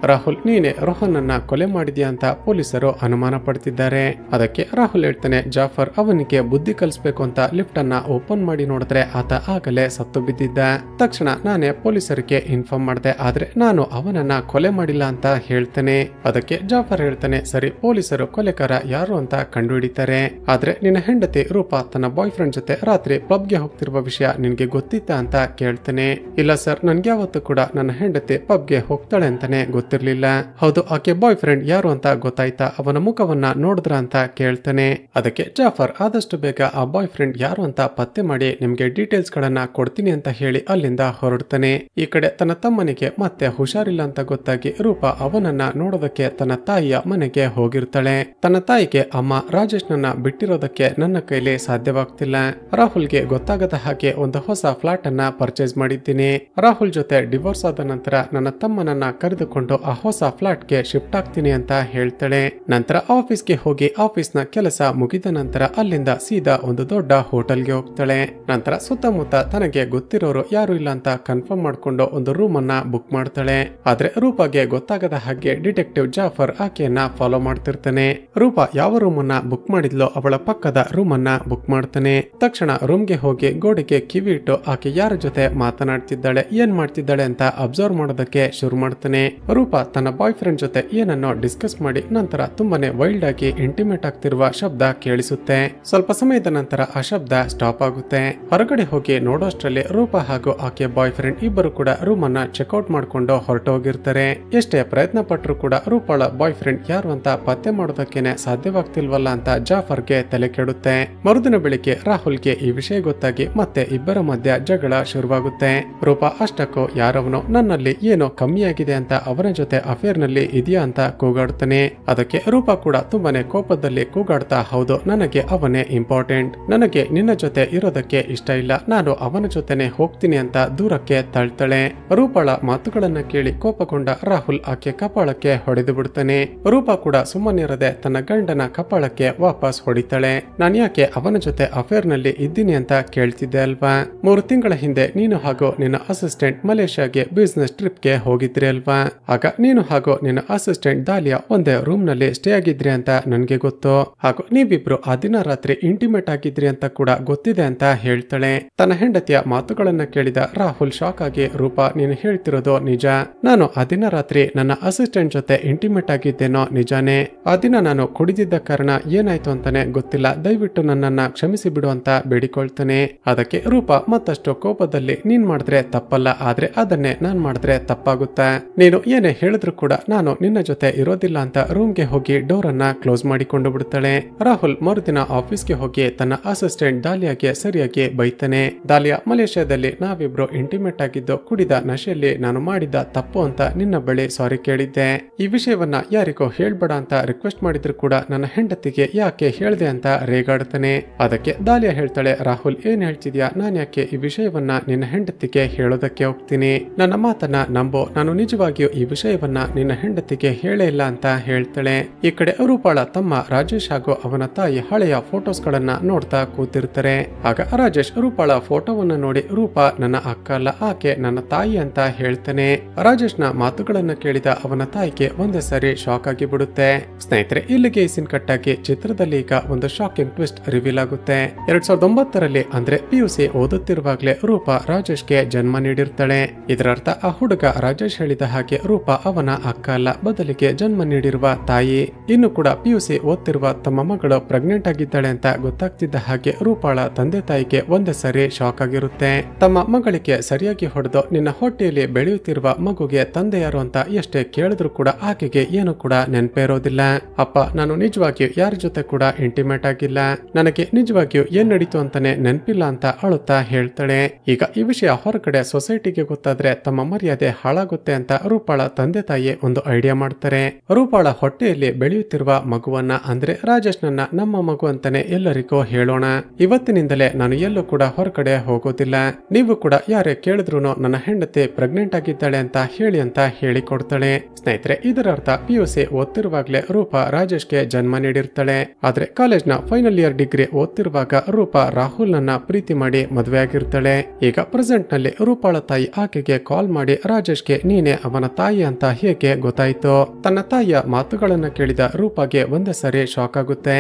A: ರಾಹುಲ್, ನೀನೆ ರೋಹನ್ ಅನ್ನ ಕೊಲೆ ಮಾಡಿದ್ಯಾ ಅಂತ ಪೊಲೀಸರು ಅನುಮಾನ ಪಡ್ತಿದ್ದಾರೆ. ಅದಕ್ಕೆ ರಾಹುಲ್ ಹೇಳ್ತಾನೆ, ಜಾಫರ್ ಅವನಿಗೆ ಬುದ್ಧಿ ಕಲಿಸಬೇಕು ಅಂತ ಲಿಫ್ಟ್ ಅನ್ನ ಓಪನ್ ಮಾಡಿ ನೋಡಿದ್ರೆ ಆತ ಆಗಲೇ ಸತ್ತು ಬಿದ್ದಿದ್ದ. ತಕ್ಷಣ ನಾನೇ ಪೊಲೀಸರಿಗೆ ಇನ್ಫಾರ್ಮ್ ಮಾಡಿದೆ, ಆದ್ರೆ ನಾನು ಅವನನ್ನ ಕೊಲೆ ಮಾಡಿಲ್ಲ ಅಂತ ಹೇಳ್ತಾನೆ. ಅದಕ್ಕೆ ಜಾಫರ್ ಹೇಳ್ತಾನೆ, ಸರಿ, ಪೊಲೀಸರು ಕೊಲೆಗಾರ ಯಾರು ಅಂತ ಕಂಡುಹಿಡಿತಾರೆ, ಆದ್ರೆ ನಿನ್ನ ಹೆಂಡತಿ ರೂಪಾ ತನ್ನ ಬಾಯ್ ಫ್ರೆಂಡ್ ಜೊತೆ ರಾತ್ರಿ ಪಬ್ಗೆ ಹೋಗ್ತಿರುವ ವಿಷಯ ನಿನ್ಗೆ ಗೊತ್ತಿತ್ತ ಅಂತ ಕೇಳ್ತಾನೆ. ಇಲ್ಲ ಸರ್, ನನ್ಗೆ ಯಾವತ್ತೂ ಕೂಡ ನನ್ನ ಹೆಂಡತಿ ಪಬ್ಗೆ ಹೋಗ್ತಾಳೆ ಅಂತಾನೆ ಗೊತ್ತಿಲ್ಲ ಗೊತ್ತಿರ್ಲಿಲ್ಲ. ಹೌದು, ಆಕೆ ಬಾಯ್ ಫ್ರೆಂಡ್ ಯಾರು ಅಂತ ಗೊತ್ತಾಯ್ತಾ, ಅವನ ಮುಖವನ್ನ ನೋಡಿದ್ರ ಅಂತ ಕೇಳ್ತಾನೆ. ಅದಕ್ಕೆ ಜಾಫರ್ ಆದಷ್ಟು ಬೇಗ ಆ ಬಾಯ್ ಫ್ರೆಂಡ್ ಯಾರು ಅಂತ ಪತ್ತೆ ಮಾಡಿ ನಿಮ್ಗೆ ಡೀಟೇಲ್ಸ್ ಗಳನ್ನ ಕೊಡ್ತೀನಿ ಅಂತ ಹೇಳಿ ಅಲ್ಲಿಂದ ಹೊರಡ್ತಾನೆ. ಈ ಕಡೆ ತನ್ನ ತಮ್ಮನಿಗೆ ಮತ್ತೆ ಹುಷಾರಿಲ್ಲ ಅಂತ ಗೊತ್ತಾಗಿ ರೂಪಾ ಅವನನ್ನ ನೋಡೋದಕ್ಕೆ ತನ್ನ ತಾಯಿಯ ಮನೆಗೆ ಹೋಗಿರ್ತಾಳೆ. ತನ್ನ ತಾಯಿಗೆ, ಅಮ್ಮ, ರಾಜೇಶ್ನನ್ನ ಬಿಟ್ಟಿರೋದಕ್ಕೆ ನನ್ನ ಕೈಲಿ ಸಾಧ್ಯವಾಗ್ತಿಲ್ಲ. ರಾಹುಲ್ಗೆ ಗೊತ್ತಾಗದ ಹಾಗೆ ಒಂದು ಹೊಸ ಫ್ಲಾಟ್ ಅನ್ನ ಪರ್ಚೇಸ್ ಮಾಡಿದ್ದೀನಿ. ರಾಹುಲ್ ಜೊತೆ ಡಿವೋರ್ಸ್ ಆದ ನಂತರ ನನ್ನ ತಮ್ಮನನ್ನ ಕರೆದುಕೊಂಡು ಆ ಹೊಸ ಫ್ಲಾಟ್ ಗೆ ಶಿಫ್ಟ್ ಆಗ್ತೀನಿ ಅಂತ ಹೇಳ್ತಾಳೆ. ನಂತರ ಆಫೀಸ್ಗೆ ಹೋಗಿ ಆಫೀಸ್ ನ ಕೆಲಸ ಮುಗಿದ ನಂತರ ಅಲ್ಲಿಂದ ಸೀದಾ ಒಂದು ದೊಡ್ಡ ಹೋಟೆಲ್ಗೆ ಹೋಗ್ತಾಳೆ. ನಂತರ ಸುತ್ತಮುತ್ತ ತನಗೆ ಗೊತ್ತಿರೋರು ಯಾರು ಇಲ್ಲ ಅಂತ ಕನ್ಫರ್ಮ್ ಮಾಡ್ಕೊಂಡು ಒಂದು ರೂಮ್ ಅನ್ನ ಬುಕ್ ಮಾಡ್ತಾಳೆ. ಆದ್ರೆ ರೂಪಾಗೆ ಗೊತ್ತಾಗದ ಹಾಗೆ ಡಿಟೆಕ್ಟಿವ್ ಜಾಫರ್ ಆಕೆಯನ್ನ ಫಾಲೋ ಮಾಡ್ತಿರ್ತಾನೆ. ರೂಪಾ ಯಾವ ರೂಮ್ ಅನ್ನ ಬುಕ್ ಮಾಡಿದ್ಲೋ ಅವಳ ಪಕ್ಕದ ರೂಮ್ ಅನ್ನ ಬುಕ್ ಮಾಡ್ತಾನೆ. ತಕ್ಷಣ ರೂಮ್ಗೆ ಹೋಗಿ ಗೋಡೆಗೆ ಕಿವಿ ಇಟ್ಟು ಆಕೆ ಯಾರ ಜೊತೆ ಮಾತನಾಡ್ತಿದ್ದಾಳೆ, ಏನ್ ಮಾಡ್ತಿದ್ದಾಳೆ ಅಂತ ಅಬ್ಸರ್ವ್ ಮಾಡೋದಕ್ಕೆ ಶುರು ಮಾಡ್ತಾನೆ. ರೂಪಾ ತನ್ನ ಬಾಯ್ ಫ್ರೆಂಡ್ ಜೊತೆ ಏನನ್ನೋ ಡಿಸ್ಕಸ್ ಮಾಡಿ ನಂತರ ತುಂಬಾನೇ ವೈಲ್ಡ್ ಆಗಿ ಇಂಟಿಮೇಟ್ ಆಗ್ತಿರುವ ಶಬ್ದ ಕೇಳಿಸುತ್ತೆ. ಸ್ವಲ್ಪ ಸಮಯದ ನಂತರ ಆ ಶಬ್ದ ಸ್ಟಾಪ್ ಆಗುತ್ತೆ. ಹೊರಗಡೆ ಹೋಗಿ ನೋಡೋಷ್ಟ್ರಲ್ಲಿ ರೂಪಾ ಹಾಗೂ ಆಕೆ ಬಾಯ್ ಫ್ರೆಂಡ್ ಇಬ್ಬರು ಕೂಡ ರೂಮ್ ಅನ್ನ ಚೆಕ್ಔಟ್ ಮಾಡ್ಕೊಂಡು ಹೊರಟೋಗಿರ್ತಾರೆ. ಎಷ್ಟೇ ಪ್ರಯತ್ನ ಪಟ್ಟರು ಕೂಡ ರೂಪಾಳ ಬಾಯ್ ಫ್ರೆಂಡ್ ಯಾರು ಅಂತ ಪತ್ತೆ ಮಾಡೋದಕ್ಕೇನೆ ಸಾಧ್ಯವಾಗ್ತಿಲ್ವಲ್ಲ ಅಂತ ಜಾಫರ್ಗೆ ತಲೆ ಕೆಡುತ್ತೆ. ಮರುದಿನ ಬೆಳಿಗ್ಗೆ ರಾಹುಲ್ಗೆ ಈ ವಿಷಯ ಗೊತ್ತಾಗಿ ಮತ್ತೆ ಇಬ್ಬರ ಮಧ್ಯ ಜಗಳ ಶುರುವಾಗುತ್ತೆ. ರೂಪಾ ಅಷ್ಟಕ್ಕೂ ಯಾರವನೋ ನನ್ನಲ್ಲಿ ಏನೋ ಕಮ್ಮಿಯಾಗಿದೆ ಅಂತ ಅವನ ಜೊತೆ ಅಫೇರ್ ನಲ್ಲಿ ಇದೆಯಾ ಅಂತ ಕೂಗಾಡ್ತಾನೆ. ಅದಕ್ಕೆ ರೂಪಾ ಕೂಡ ತುಂಬಾನೇ ಕೋಪದಲ್ಲಿ ಕೂಗಾಡ್ತಾ, ಹೌದು, ನನಗೆ ಅವನೇ ಇಂಪಾರ್ಟೆಂಟ್, ನನಗೆ ನಿನ್ನ ಜೊತೆ ಇರೋದಕ್ಕೆ ಇಷ್ಟ ಇಲ್ಲ, ನಾನು ಅವನ ಜೊತೆನೆ ಹೋಗ್ತೀನಿ ಅಂತ ದೂರಕ್ಕೆ ತಳ್ತಾಳೆ. ರೂಪಾಳ ಮಾತುಗಳನ್ನ ಕೇಳಿ ಕೋಪಗೊಂಡ ರಾಹುಲ್ ಆಕೆ ಕಪಾಳಕ್ಕೆ ಹೊಡೆದು ಬಿಡ್ತಾನೆ. ರೂಪಾ ಕೂಡ ಸುಮ್ಮನಿರದೆ ತನ್ನ ಗಂಡನ ಕಪಾಳಕ್ಕೆ ವಾಪಸ್ ಹೊಡಿತಾಳೆ. ನಾನು ಯಾಕೆ ಅವನ ಜೊತೆ ಅಫೇರ್ ನಲ್ಲಿ ಇದ್ದೀನಿ ಅಂತ ಕೇಳ್ತಿದ್ದೆ ಅಲ್ವಾ? 3 ತಿಂಗಳ ಹಿಂದೆ ನೀನು ಹಾಗೂ ನಿನ್ನ ಅಸಿಸ್ಟೆಂಟ್ ಮಲೇಷ್ಯಾಗೆ ಬಿಸಿನೆಸ್ ಟ್ರಿಪ್ ಗೆ ಹೋಗಿದ್ರಿ ಅಲ್ವಾ? ಆಗ ನೀನು ಹಾಗೂ ನಿನ್ನ ಅಸಿಸ್ಟೆಂಟ್ ದಾಲಿಯಾ ಒಂದೇ ರೂಮ್ ನಲ್ಲಿ ಸ್ಟೇ ಆಗಿದ್ರಿ ಅಂತ ನನ್ಗೆ ಗೊತ್ತು. ಹಾಗೂ ನೀವಿಬ್ರು ಆ ದಿನ ರಾತ್ರಿ ಇಂಟಿಮೇಟ್ ಆಗಿದ್ರಿ ಅಂತ ಕೂಡ ಗೊತ್ತಿದೆ ಅಂತ ಹೇಳ್ತಾಳೆ. ತನ್ನ ಹೆಂಡತಿಯ ಮಾತುಗಳನ್ನ ಕೇಳಿದ ರಾಹುಲ್ ಶಾಕ್ ಆಗಿ, ರೂಪಾ, ನೀನು ಹೇಳ್ತಿರೋದು ನಿಜ. ನಾನು ಆ ದಿನ ರಾತ್ರಿ ನನ್ನ ಅಸಿಸ್ಟೆಂಟ್ ಜೊತೆ ಇಂಟಿಮೇಟ್ ಆಗಿದ್ದೇನೋ ನಿಜಾನೇ. ಆ ದಿನ ನಾನು ಕುಡಿದಿದ್ದ ಕಾರಣ ಏನಾಯ್ತು ಅಂತಾನೆ ಗೊತ್ತಿಲ್ಲ, ದಯವಿಟ್ಟು ನನ್ನನ್ನ ಕ್ಷಮಿಸಿ ಬಿಡು ಅಂತ ಬೇಡಿಕೊಳ್ತಾನೆ. ಅದಕ್ಕೆ ರೂಪಾ ಮತ್ತಷ್ಟು ಕೋಪದಲ್ಲಿ, ನೀನ್ ಮಾಡಿದ್ರೆ ತಪ್ಪಲ್ಲ, ಆದ್ರೆ ಅದನ್ನೇ ನಾನ್ ಮಾಡಿದ್ರೆ ತಪ್ಪಾಗುತ್ತಾ? ನೀನು ಏನೇ ಹೇಳಿದ್ರು ಕೂಡ ನಾನು ನಿನ್ನ ಜೊತೆ ಇರೋದಿಲ್ಲ ಅಂತ ರೂಮ್ಗೆ ಹೋಗಿ ಡೋರ್ ಅನ್ನ ಕ್ಲೋಸ್ ಮಾಡಿಕೊಂಡು ಬಿಡ್ತಾಳೆ. ರಾಹುಲ್ ಮರುದಿನ ಆಫೀಸ್ಗೆ ಹೋಗಿ ತನ್ನ ಅಸಿಸ್ಟೆಂಟ್ ದಾಲಿಯಾಗೆ ಸರಿಯಾಗಿ ಬೈತಾನೆ. ದಾಲಿಯಾ, ಮಲೇಷ್ಯಾದಲ್ಲಿ ನಾವಿಬ್ರು ಇಂಟಿಮೇಟ್ ಆಗಿದ್ದು ಕುಡಿದ ನಶೆಯಲ್ಲಿ ನಾನು ಮಾಡಿದ ತಪ್ಪು ಅಂತ ನಿನ್ನ ಬಳಿ ಸಾರಿ ಕೇಳಿದ್ದೆ. ಈ ವಿಷಯವನ್ನ ಯಾರಿಗೋ ಹೇಳ್ಬೇಡ ಅಂತ ರಿಕ್ವೆಸ್ಟ್ ಮಾಡಿದ್ರು ಕೂಡ ನನ್ನ ಹೆಂಡತಿಗೆ ಯಾಕೆ ಹೇಳ್ದೆ ಅಂತ ರೇಗಾಡ್ತಾನೆ. ಅದಕ್ಕೆ ದಾಲಿಯಾ ಹೇಳ್ತಾಳೆ, ರಾಹುಲ್, ಏನ್ ಹೇಳ್ತಿದ್ಯಾ? ನಾನ್ ಯಾಕೆ ಈ ವಿಷಯವನ್ನ ನಿನ್ನ ಹೆಂಡತಿಗೆ ಹೇಳೋದಕ್ಕೆ ಹೋಗ್ತೀನಿ? ನನ್ನ ಮಾತನ್ನ ನಂಬೋ, ನಾನು ನಿಜವಾಗಿಯೂ ಈ ವಿಷಯವನ್ನ ನಿನ್ನ ಹೆಂಡತಿಗೆ ಹೇಳೇ ಇಲ್ಲ ಅಂತ ಹೇಳ್ತಾಳೆ. ಈ ಕಡೆ ರೂಪಾಳ ತಮ್ಮ ರಾಜೇಶ್ ಹಾಗೂ ಅವನ ತಾಯಿ ಹಳೆಯ ಫೋಟೋಸ್ ಗಳನ್ನ ನೋಡ್ತಾ ಕೂತಿರ್ತಾರೆ. ಆಗ ರಾಜೇಶ್ ರೂಪಾಳ ಫೋಟೋವನ್ನ ನೋಡಿ, ರೂಪಾ ನನ್ನ ಅಕ್ಕ ಅಲ್ಲ, ಆಕೆ ನನ್ನ ತಾಯಿ ಅಂತ ಹೇಳ್ತಾನೆ. ರಾಜೇಶ್ ನ ಮಾತುಗಳನ್ನ ಕೇಳಿದ ಅವನ ತಾಯಿಗೆ ಒಂದೇ ಸರಿ ಶಾಕ್ ಆಗಿ ಬಿಡುತ್ತೆ. ಸ್ನೇಹಿತರೆ, ಇಲ್ಲಿಗೆ ಸೀನ್ ಕಟ್ ಆಗಿ ಚಿತ್ರದಲ್ಲಿ ಈಗ ಒಂದು ಶಾಕಿಂಗ್ ಟ್ವಿಸ್ಟ್ ರಿವೀಲ್ ಆಗುತ್ತೆ. 2009ರಲ್ಲಿ ಅಂದ್ರೆ PUC ಓದುತ್ತಿರುವಾಗಲೇ ರೂಪಾ ರಾಜೇಶ್ಗೆ ಜನ್ಮ ನೀಡಿರ್ತಾಳೆ. ಇದರರ್ಥ ಆ ಹುಡುಗ ರಾಜೇಶ್ ಹೇಳಿದ ಹಾಗೆ ರೂಪಾ ಅವನ ಅಕ್ಕ ಅಲ್ಲ, ಬದಲಿಗೆ ಜನ್ಮ ನೀಡಿರುವ ತಾಯಿ. ಇನ್ನು ಕೂಡ PUC ಓದ್ತಿರುವ ತಮ್ಮ ಮಗಳು ಪ್ರೆಗ್ನೆಂಟ್ ಆಗಿದ್ದಾಳೆ ಅಂತ ಗೊತ್ತಾಗ್ತಿದ್ದ ಹಾಗೆ ರೂಪಾಳ ತಂದೆ ತಾಯಿಗೆ ಒಂದೇ ಸರಿ ಶಾಕ್ ಆಗಿರುತ್ತೆ. ತಮ್ಮ ಮಗಳಿಗೆ ಸರಿಯಾಗಿ ಹೊಡೆದು ನಿನ್ನ ಹೊಟ್ಟೆಯಲ್ಲಿ ಬೆಳೆಯುತ್ತಿರುವ ಮಗುಗೆ ತಂದೆ ಯಾರು ಅಂತ ಎಷ್ಟೇ ಕೇಳಿದ್ರು ಕೂಡ ಆಕೆಗೆ ಏನು ಕೂಡ ನೆನಪೇ ಇರೋದಿಲ್ಲ. ಅಪ್ಪ, ನಾನು ನಿಜವಾಗಿಯೂ ಯಾರ ಜೊತೆ ಕೂಡ ಇಂಟಿಮೇಟ್ ಆಗಿಲ್ಲ, ನನಗೆ ನಿಜವಾಗಿಯೂ ಏನ್ ನಡೀತು ಅಂತಾನೆ ನೆನಪಿಲ್ಲ ಅಂತ ಅಳುತ್ತಾ ಹೇಳ್ತಾಳೆ. ಈಗ ಈ ವಿಷಯ ಹೊರಗಡೆ ಸೊಸೈಟಿಗೆ ಗೊತ್ತಾದ್ರೆ ತಮ್ಮ ಮರ್ಯಾದೆ ಹಾಳಾಗುತ್ತೆ ಅಂತ ರೂಪಾಳ ತಂದೆ ತಾಯಿ ಒಂದು ಐಡಿಯಾ ಮಾಡ್ತಾರೆ. ರೂಪಾಳ ಹೊಟ್ಟೆಯಲ್ಲಿ ಬೆಳೆಯುತ್ತಿರುವ ಮಗುವನ್ನ ಅಂದ್ರೆ ರಾಜೇಶ್ ನನ್ನ ನಮ್ಮ ಮಗು ಅಂತಾನೆ ಎಲ್ಲರಿಗೂ ಹೇಳೋಣ. ಇವತ್ತಿನಿಂದಲೇ ನಾನು ಎಲ್ಲೂ ಕೂಡ ಹೊರಗಡೆ ಹೋಗೋದಿಲ್ಲ. ನೀವು ಕೂಡ ಯಾರೇ ಕೇಳಿದ್ರು ನನ್ನ ಹೆಂಡತಿ ಪ್ರೆಗ್ನೆಂಟ್ ಆಗಿದ್ದಾಳೆ ಅಂತ ಹೇಳಿ ಅಂತ ಹೇಳಿಕೊಡ್ತಾಳೆ. ಸ್ನೇಹಿತರೆ, ಇದರ ಅರ್ಥ PUC ಓದ್ತಿರುವಾಗಲೇ ರೂಪಾ ರಾಜೇಶ್ಗೆ ಜನ್ಮ ನೀಡಿರ್ತಾಳೆ. ಆದ್ರೆ ಕಾಲೇಜ್ನ ಫೈನಲ್ ಇಯರ್ ಡಿಗ್ರಿ ಓದ್ತಿರುವಾಗ ರೂಪಾ ರಾಹುಲ್ ನನ್ನ ಪ್ರೀತಿ ಮಾಡಿ ಮದುವೆ ಆಗಿರ್ತಾಳೆ. ಈಗ ಪ್ರೆಸೆಂಟ್ ನಲ್ಲಿ ರೂಪಾಳ ತಾಯಿ ಆಕೆಗೆ ಕಾಲ್ ಮಾಡಿ, ರಾಜೇಶ್ಗೆ ನೀನೆ ಅವನ ತಾಯಿ ಅಂತ ಹೇಗೆ ಗೊತ್ತಾಯ್ತು? ತನ್ನ ತಾಯಿಯ ಮಾತುಗಳನ್ನ ಕೇಳಿದ ರೂಪಾಗೆ ಒಂದೇ ಸರಿ ಶಾಕ್ ಆಗುತ್ತೆ.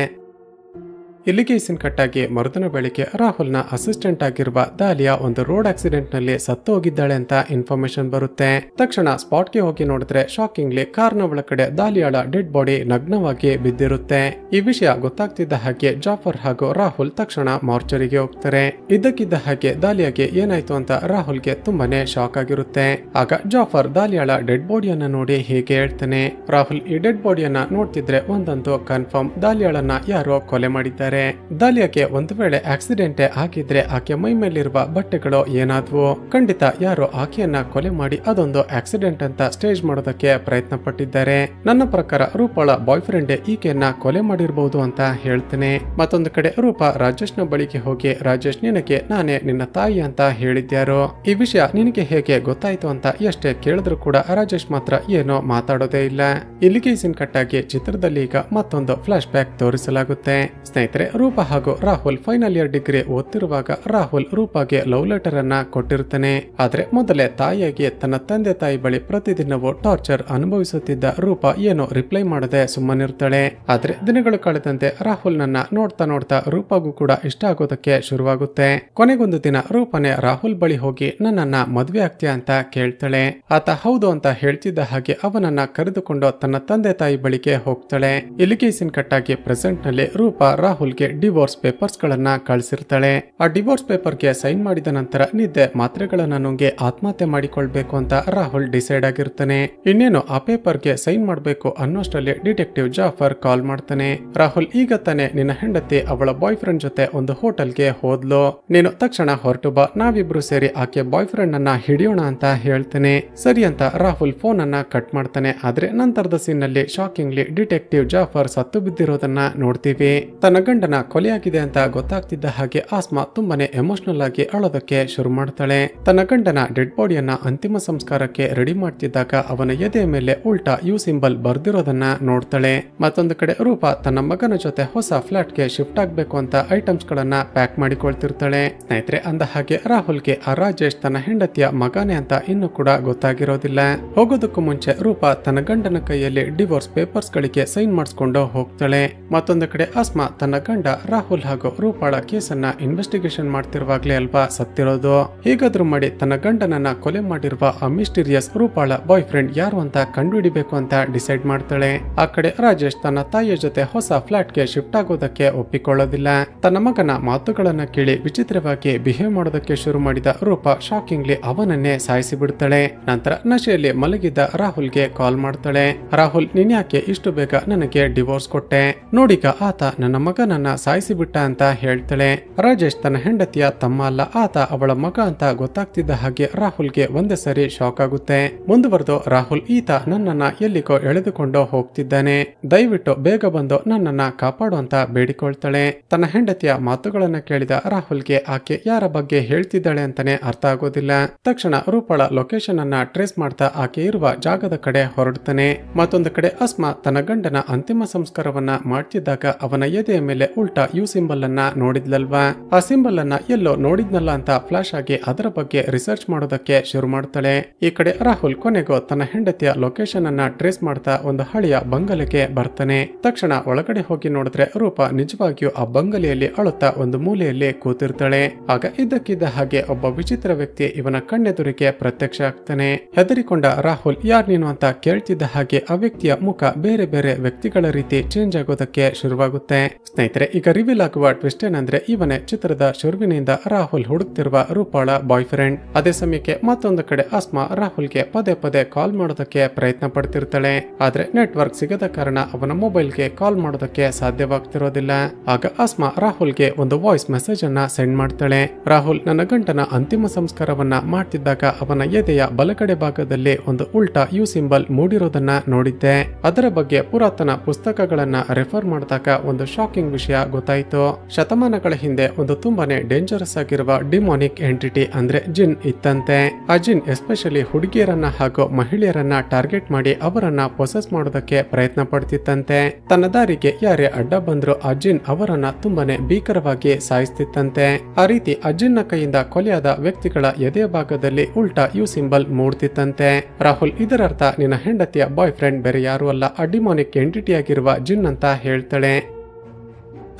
A: ಇಲ್ಲಿಗೆ ಸೀನ್ ಕಟ್ ಆಗಿ ಮರುದಿನ ಬೆಳಿಗ್ಗೆ ರಾಹುಲ್ನ ಅಸಿಸ್ಟೆಂಟ್ ಆಗಿರುವ ದಾಲಿಯಾ ಒಂದು ರೋಡ್ ಆಕ್ಸಿಡೆಂಟ್ ನಲ್ಲಿ ಸತ್ತು ಹೋಗಿದ್ದಾಳೆ ಅಂತ ಇನ್ಫಾರ್ಮೇಶನ್ ಬರುತ್ತೆ. ತಕ್ಷಣ ಸ್ಪಾಟ್ಗೆ ಹೋಗಿ ನೋಡಿದ್ರೆ ಶಾಕಿಂಗ್ಲಿ ಕಾರ್ನ ಒಳಗಡೆ ದಾಲಿಯಾಳ ಡೆಡ್ ಬಾಡಿ ನಗ್ನವಾಗಿ ಬಿದ್ದಿರುತ್ತೆ. ಈ ವಿಷಯ ಗೊತ್ತಾಗ್ತಿದ್ದ ಹಾಗೆ ಜಾಫರ್ ಹಾಗೂ ರಾಹುಲ್ ತಕ್ಷಣ ಮಾರ್ಚರಿಗೆ ಹೋಗ್ತಾರೆ. ಇದ್ದಕ್ಕಿದ್ದ ಹಾಗೆ ದಾಲಿಯಾಗೆ ಏನಾಯ್ತು ಅಂತ ರಾಹುಲ್ಗೆ ತುಂಬಾನೇ ಶಾಕ್ ಆಗಿರುತ್ತೆ. ಆಗ ಜಾಫರ್ ದಾಲಿಯಾಳ ಡೆಡ್ ಬಾಡಿಯನ್ನ ನೋಡಿ ಹೀಗೆ ಹೇಳ್ತಾನೆ. ರಾಹುಲ್ ಈ ಡೆಡ್ ಬಾಡಿಯನ್ನ ನೋಡ್ತಿದ್ರೆ ಒಂದಂತೂ ಕನ್ಫರ್ಮ್ ದಾಲಿಯಾಳನ್ನ ಯಾರೋ ಕೊಲೆ ಮಾಡಿದ್ದಾರೆ. ದಾಲಿಯಾಗೆ ಒಂದು ವೇಳೆ ಆಕ್ಸಿಡೆಂಟ್ ಆಗಿದ್ರೆ ಆಕೆ ಮೈ ಮೇಲಿರುವ ಬಟ್ಟೆಗಳು ಏನಾದ್ವು. ಖಂಡಿತ ಯಾರೋ ಆಕೆಯನ್ನ ಕೊಲೆ ಮಾಡಿ ಅದೊಂದು ಆಕ್ಸಿಡೆಂಟ್ ಅಂತ ಸ್ಟೇಜ್ ಮಾಡೋದಕ್ಕೆ ಪ್ರಯತ್ನ ಪಟ್ಟಿದ್ದಾರೆ. ನನ್ನ ಪ್ರಕಾರ ರೂಪಾಳ ಬಾಯ್ ಫ್ರೆಂಡ್ ಈಕೆಯನ್ನ ಕೊಲೆ ಮಾಡಿರಬಹುದು ಅಂತ ಹೇಳ್ತೇನೆ. ಮತ್ತೊಂದು ಕಡೆ ರೂಪಾ ರಾಜೇಶ್ ನ ಬಳಿಗೆ ಹೋಗಿ, ರಾಜೇಶ್ ನಿನಗೆ ನಾನೇ ನಿನ್ನ ತಾಯಿ ಅಂತ ಹೇಳಿದ್ಯಾರೋ, ಈ ವಿಷಯ ನಿನಗೆ ಹೇಗೆ ಗೊತ್ತಾಯ್ತು ಅಂತ ಎಷ್ಟೇ ಕೇಳಿದ್ರು ಕೂಡ ರಾಜೇಶ್ ಮಾತ್ರ ಏನೋ ಮಾತಾಡೋದೇ ಇಲ್ಲ. ಇಲ್ಲಿಗೆ ಸೀನ್ ಕಟ್ ಆಗಿ ಚಿತ್ರದಲ್ಲಿ ಈಗ ಮತ್ತೊಂದು ಫ್ಲಾಶ್ ಬ್ಯಾಕ್ ತೋರಿಸಲಾಗುತ್ತೆ. ಸ್ನೇಹಿತರೆ, ರೂಪಾ ಹಾಗೂ ರಾಹುಲ್ ಫೈನಲ್ ಇಯರ್ ಡಿಗ್ರಿ ಓದ್ತಿರುವಾಗ ರಾಹುಲ್ ರೂಪಾಗೆ ಲವ್ ಲೆಟರ್ ಅನ್ನ ಕೊಟ್ಟಿರ್ತಾನೆ. ಆದ್ರೆ ಮೊದಲೇ ತಾಯಿಯಾಗಿ ತನ್ನ ತಂದೆ ತಾಯಿ ಬಳಿ ಪ್ರತಿದಿನವೂ ಟಾರ್ಚರ್ ಅನುಭವಿಸುತ್ತಿದ್ದ ರೂಪಾ ಏನೋ ರಿಪ್ಲೈ ಮಾಡದೆ ಸುಮ್ಮನಿರ್ತಾಳೆ. ಆದ್ರೆ ದಿನಗಳು ಕಳೆದಂತೆ ರಾಹುಲ್ ನನ್ನ ನೋಡ್ತಾ ನೋಡ್ತಾ ರೂಪಾಗೂ ಕೂಡ ಇಷ್ಟ ಆಗೋದಕ್ಕೆ ಶುರುವಾಗುತ್ತೆ. ಕೊನೆಗೊಂದು ದಿನ ರೂಪಾನೆ ರಾಹುಲ್ ಬಳಿ ಹೋಗಿ ನನ್ನನ್ನ ಮದ್ವೆ ಆಗ್ತೀಯಾ ಅಂತ ಕೇಳ್ತಾಳೆ. ಆತ ಹೌದು ಅಂತ ಹೇಳ್ತಿದ್ದ ಹಾಗೆ ಅವನನ್ನ ಕರೆದುಕೊಂಡು ತನ್ನ ತಂದೆ ತಾಯಿ ಬಳಿಗೆ ಹೋಗ್ತಾಳೆ. ಇಲ್ಲಿಗೆ ಸೀನ್ ಕಟ್ ಆಗಿ ಪ್ರೆಸೆಂಟ್ ನಲ್ಲಿ ರೂಪಾ ರಾಹುಲ್ಗೆ ಡಿವೋರ್ಸ್ ಪೇಪರ್ಸ್ ಗಳನ್ನ ಕಳಿಸಿರ್ತಾಳೆ. ಆ ಡಿವೋರ್ಸ್ ಪೇಪರ್ಗೆ ಸೈನ್ ಮಾಡಿದ ನಂತರ ನಿದ್ದೆ ಮಾತ್ರೆಗಳನ್ನ ನುಂಗಿ ಆತ್ಮಹತ್ಯೆ ಮಾಡಿಕೊಳ್ಬೇಕು ಅಂತ ರಾಹುಲ್ ಡಿಸೈಡ್ ಆಗಿರ್ತಾನೆ. ಇನ್ನೇನು ಆ ಪೇಪರ್ಗೆ ಸೈನ್ ಮಾಡಬೇಕು ಅನ್ನೋಷ್ಟರಲ್ಲಿ ಡಿಟೆಕ್ಟಿವ್ ಜಾಫರ್ ಕಾಲ್ ಮಾಡ್ತಾನೆ. ರಾಹುಲ್, ಈಗ ತಾನೆ ನಿನ್ನ ಹೆಂಡತಿ ಅವಳ ಬಾಯ್ ಫ್ರೆಂಡ್ ಜೊತೆ ಒಂದು ಹೋಟೆಲ್ಗೆ ಹೋದ್ಲು, ನೀನು ತಕ್ಷಣ ಹೊರಟು ಬಾ, ನಾವಿಬ್ರು ಸೇರಿ ಆಕೆ ಬಾಯ್ ಫ್ರೆಂಡ್ ಅನ್ನ ಹಿಡಿಯೋಣ ಅಂತ ಹೇಳ್ತೇನೆ. ಸರಿ ಅಂತ ರಾಹುಲ್ ಫೋನ್ ಅನ್ನ ಕಟ್ ಮಾಡ್ತಾನೆ. ಆದ್ರೆ ನಂತರದ ಸೀನ್ ನಲ್ಲಿ ಶಾಕಿಂಗ್ಲಿ ಡಿಟೆಕ್ಟಿವ್ ಜಾಫರ್ ಸತ್ತು ಬಿದ್ದಿರೋದನ್ನ ನೋಡ್ತೀವಿ. ತನ್ನ ಗಂಡನ ಕೊಲೆಯಾಗಿದೆ ಅಂತ ಗೊತ್ತಾಗ್ತಿದ್ದ ಹಾಗೆ ಆಸ್ಮಾ ತುಂಬಾನೇ ಎಮೋಷನಲ್ ಆಗಿ ಅಳೋದಕ್ಕೆ ಶುರು ಮಾಡ್ತಾಳೆ. ತನ್ನ ಗಂಡನ ಡೆಡ್ ಬಾಡಿಯನ್ನ ಅಂತಿಮ ಸಂಸ್ಕಾರಕ್ಕೆ ರೆಡಿ ಮಾಡ್ತಿದ್ದಾಗ ಅವನ ಎದೆಯ ಮೇಲೆ ಉಲ್ಟಾ ಯು ಸಿಂಬಲ್ ಬರ್ದಿರೋದನ್ನ ನೋಡ್ತಾಳೆ. ಮತ್ತೊಂದು ಕಡೆ ರೂಪಾ ತನ್ನ ಮಗನ ಜೊತೆ ಹೊಸ ಫ್ಲಾಟ್ ಗೆ ಶಿಫ್ಟ್ ಆಗ್ಬೇಕು ಅಂತ ಐಟಮ್ಸ್ ಗಳನ್ನ ಪ್ಯಾಕ್ ಮಾಡಿಕೊಳ್ತಿರ್ತಾಳೆ. ಸ್ನೇಹಿತರೆ, ಅಂದ ಹಾಗೆ ರಾಹುಲ್ಗೆ ಆ ರಾಜೇಶ್ ತನ್ನ ಹೆಂಡತಿಯ ಮಗನೇ ಅಂತ ಇನ್ನೂ ಕೂಡ ಗೊತ್ತಾಗಿರೋದಿಲ್ಲ. ಹೋಗೋದಕ್ಕೂ ಮುಂಚೆ ರೂಪಾ ತನ್ನ ಗಂಡನ ಕೈಯಲ್ಲಿ ಡಿವೋರ್ಸ್ ಪೇಪರ್ಸ್ ಗಳಿಗೆ ಸೈನ್ ಮಾಡಿಸ್ಕೊಂಡು ಹೋಗ್ತಾಳೆ. ಮತ್ತೊಂದು ಕಡೆ ಆಸ್ಮಾ ತನ್ನ ಗಂಡ ರಾಹುಲ್ ಹಾಗೂ ರೂಪಾಳ ಕೇಸನ್ನ ಇನ್ವೆಸ್ಟಿಗೇಷನ್ ಮಾಡ್ತಿರುವಾಗ್ಲೇ ಅಲ್ವಾ ಸತ್ತಿರೋದು. ಹೀಗಾದ್ರೂ ಮಾಡಿ ತನ್ನ ಗಂಡನನ್ನ ಕೊಲೆ ಮಾಡಿರುವ ಆ ಮಿಸ್ಟೀರಿಯಸ್ ರೂಪಾಳ ಬಾಯ್ ಫ್ರೆಂಡ್ ಯಾರು ಅಂತ ಕಂಡುಹಿಡಿಬೇಕು ಅಂತ ಡಿಸೈಡ್ ಮಾಡ್ತಾಳೆ. ಆ ಕಡೆ ರಾಜೇಶ್ ತನ್ನ ತಾಯಿಯ ಜೊತೆ ಹೊಸ ಫ್ಲಾಟ್ ಗೆ ಶಿಫ್ಟ್ ಆಗೋದಕ್ಕೆ ಒಪ್ಪಿಕೊಳ್ಳೋದಿಲ್ಲ. ತನ್ನ ಮಗನ ಮಾತುಗಳನ್ನ ಕೇಳಿ ವಿಚಿತ್ರವಾಗಿ ಬಿಹೇವ್ ಮಾಡೋದಕ್ಕೆ ಶುರು ಮಾಡಿದ ರೂಪಾ ಶಾಕಿಂಗ್ಲಿ ಅವನನ್ನೇ ಸಾಯಿಸಿ ಬಿಡ್ತಾಳೆ. ನಂತರ ನಶೆಯಲ್ಲಿ ಮಲಗಿದ್ದ ರಾಹುಲ್ಗೆ ಕಾಲ್ ಮಾಡ್ತಾಳೆ. ರಾಹುಲ್, ನೀನ್ ಯಾಕೆ ಇಷ್ಟು ಬೇಗ ನನಗೆ ಡಿವೋರ್ಸ್ ಕೊಟ್ಟೆ? ನೋಡಿಗ ಆತ ನನ್ನ ಮಗನನ್ನ ಸಾಯಿಸಿ ಬಿಟ್ಟ ಅಂತ ಹೇಳ್ತಾಳೆ. ರಾಜೇಶ್ ತನ್ನ ಹೆಂಡತಿಯ ತಮ್ಮ ಅಲ್ಲ, ಆತ ಅವಳ ಮಗ ಅಂತ ಗೊತ್ತಾಗ್ತಿದ್ದ ಹಾಗೆ ರಾಹುಲ್ಗೆ ಒಂದೇ ಸರಿ ಶಾಕ್ ಆಗುತ್ತೆ. ಮುಂದುವರೆದು ರಾಹುಲ್, ಈತ ನನ್ನನ್ನ ಎಲ್ಲಿಗೋ ಎಳೆದುಕೊಂಡು ಹೋಗ್ತಿದ್ದಾನೆ, ದಯವಿಟ್ಟು ಬೇಗ ಬಂದು ನನ್ನನ್ನ ಕಾಪಾಡು ಅಂತ ಬೇಡಿಕೊಳ್ತಾಳೆ. ತನ್ನ ಹೆಂಡತಿಯ ಮಾತುಗಳನ್ನ ಕೇಳಿದ ರಾಹುಲ್ಗೆ ಆಕೆ ಯಾರ ಬಗ್ಗೆ ಹೇಳ್ತಿದ್ದಾಳೆ ಅಂತಾನೆ ಅರ್ಥ ಆಗೋದಿಲ್ಲ. ತಕ್ಷಣ ರೂಪಾಳ ಲೊಕೇಶನ್ ಅನ್ನ ಟ್ರೇಸ್ ಮಾಡ್ತಾ ಆಕೆ ಇರುವ ಜಾಗದ ಕಡೆ ಹೊರಡ್ತಾನೆ. ಮತ್ತೊಂದು ಕಡೆ ಆಸ್ಮಾ ತನ್ನ ಗಂಡನ ಅಂತಿಮ ಸಂಸ್ಕಾರವನ್ನ ಮಾಡ್ತಿದ್ದಾಗ ಅವನ ಎದೆಯ ಮೇಲೆ ಉಲ್ಟಾ ಯು ಸಿಂಬಲ್ ಅನ್ನ ನೋಡಿದ್ಲಲ್ವಾ. ಆ ಸಿಂಬಲ್ ಅನ್ನ ಎಲ್ಲೋ ನೋಡಿದ್ನಲ್ಲ ಅಂತ ಫ್ಲಾಶ್ ಆಗಿ ಅದರ ಬಗ್ಗೆ ರಿಸರ್ಚ್ ಮಾಡೋದಕ್ಕೆ ಶುರು ಮಾಡ್ತಾಳೆ. ಈ ಕಡೆ ರಾಹುಲ್ ಕೊನೆಗೂ ತನ್ನ ಹೆಂಡತಿಯ ಲೊಕೇಶನ್ ಅನ್ನ ಟ್ರೇಸ್ ಮಾಡ್ತಾ ಒಂದು ಹಳೆಯ ಬಂಗಲೆಗೆ ಬರ್ತಾನೆ. ತಕ್ಷಣ ಒಳಗಡೆ ಹೋಗಿ ನೋಡಿದ್ರೆ ರೂಪಾ ನಿಜವಾಗಿಯೂ ಆ ಬಂಗಲೆಯಲ್ಲಿ ಅಳುತ್ತಾ ಒಂದು ಮೂಲೆಯಲ್ಲಿ ಕೂತಿರ್ತಾಳೆ. ಆಗ ಇದ್ದಕ್ಕಿದ್ದ ಹಾಗೆ ಒಬ್ಬ ವಿಚಿತ್ರ ವ್ಯಕ್ತಿ ಇವನ ಕಣ್ಣೆದುರಿಗೆ ಪ್ರತ್ಯಕ್ಷ ಆಗ್ತಾನೆ. ಹೆದರಿಕೊಂಡ ರಾಹುಲ್, ಯಾರ್ ನೀನು ಅಂತ ಕೇಳ್ತಿದ್ದ ಹಾಗೆ ಆ ವ್ಯಕ್ತಿಯ ಮುಖ ಬೇರೆ ಬೇರೆ ವ್ಯಕ್ತಿಗಳ ರೀತಿ ಚೇಂಜ್ ಆಗೋದಕ್ಕೆ ಶುರುವಾಗುತ್ತೆ. ಸ್ನೇಹಿತರೆ, ಈಗ ರಿವೀಲ್ ಆಗುವ ಟ್ವಿಸ್ಟ್ ಏನಂದ್ರೆ ಇವನೇ ಚಿತ್ರದ ಶುರುವಿನಿಂದ ರಾಹುಲ್ ಹುಡುಕ್ತಿರುವ ರೂಪಾಳ ಬಾಯ್ ಫ್ರೆಂಡ್. ಅದೇ ಸಮಯಕ್ಕೆ ಮತ್ತೊಂದು ಕಡೆ ಆಸ್ಮಾ ರಾಹುಲ್ಗೆ ಪದೇ ಪದೇ ಕಾಲ್ ಮಾಡೋದಕ್ಕೆ ಪ್ರಯತ್ನ ಪಡ್ತಿರ್ತಾಳೆ. ಆದ್ರೆ ನೆಟ್ವರ್ಕ್ ಸಿಗದ ಕಾರಣ ಅವನ ಮೊಬೈಲ್ಗೆ ಕಾಲ್ ಮಾಡೋದಕ್ಕೆ ಸಾಧ್ಯವಾಗ್ತಿರೋದಿಲ್ಲ. ಆಗ ಆಸ್ಮಾ ರಾಹುಲ್ಗೆ ಒಂದು ವಾಯ್ಸ್ ಮೆಸೇಜ್ ಅನ್ನ ಸೆಂಡ್ ಮಾಡ್ತಾಳೆ. ರಾಹುಲ್, ನನ್ನ ಗಂಟನ ಅಂತಿಮ ಸಂಸ್ಕಾರವನ್ನ ಮಾಡ್ತಿದ್ದಾಗ ಅವನ ಎದೆಯ ಬಲಗಡೆ ಭಾಗದಲ್ಲಿ ಒಂದು ಉಲ್ಟಾ ಯು ಸಿಂಬಲ್ ಮೂಡಿರೋದನ್ನ ನೋಡಿದ್ದೆ. ಅದರ ಬಗ್ಗೆ ಪುರಾತನ ಪುಸ್ತಕಗಳನ್ನ ರೆಫರ್ ಮಾಡಿದಾಗ ಒಂದು ಶಾಕಿಂಗ್ ವಿಷಯ ಗೊತ್ತಾಯ್ತು. ಶತಮಾನಗಳ ಹಿಂದೆ ಒಂದು ತುಂಬಾನೇ ಡೇಂಜರಸ್ ಆಗಿರುವ ಡಿಮೋನಿಕ್ ಎಂಟಿಟಿ ಅಂದ್ರೆ ಜಿನ್ ಇತ್ತಂತೆ. ಆ ಜಿನ್ ಎಸ್ಪೆಷಲಿ ಹುಡುಗಿಯರನ್ನ ಹಾಗೂ ಮಹಿಳೆಯರನ್ನ ಟಾರ್ಗೆಟ್ ಮಾಡಿ ಅವರನ್ನ ಪೊಸೆಸ್ ಮಾಡೋದಕ್ಕೆ ಪ್ರಯತ್ನ ಪಡ್ತಿತ್ತಂತೆ. ತನ್ನ ದಾರಿಗೆ ಯಾರೇ ಅಡ್ಡ ಬಂದ್ರು ಆ ಜಿನ್ ಅವರನ್ನ ತುಂಬಾನೇ ಭೀಕರವಾಗಿ ಸಾಯಿಸ್ತಿತ್ತಂತೆ. ಆ ರೀತಿ ಆ ಜಿನ್ನ ಕೈಯಿಂದ ಕೊಲೆಯಾದ ವ್ಯಕ್ತಿಗಳ ಎದೆಯ ಭಾಗದಲ್ಲಿ ಉಲ್ಟಾ ಯು ಸಿಂಬಲ್ ಮೂಡ್ತಿತ್ತಂತೆ. ರಾಹುಲ್, ಇದರರ್ಥ ನಿನ್ನ ಹೆಂಡತಿಯ ಬಾಯ್ ಫ್ರೆಂಡ್ ಬೇರೆ ಯಾರು ಅಲ್ಲ, ಆ ಡಿಮೋನಿಕ್ ಎಂಟಿಟಿ ಆಗಿರುವ ಜಿನ್ ಅಂತ ಹೇಳ್ತಾಳೆ.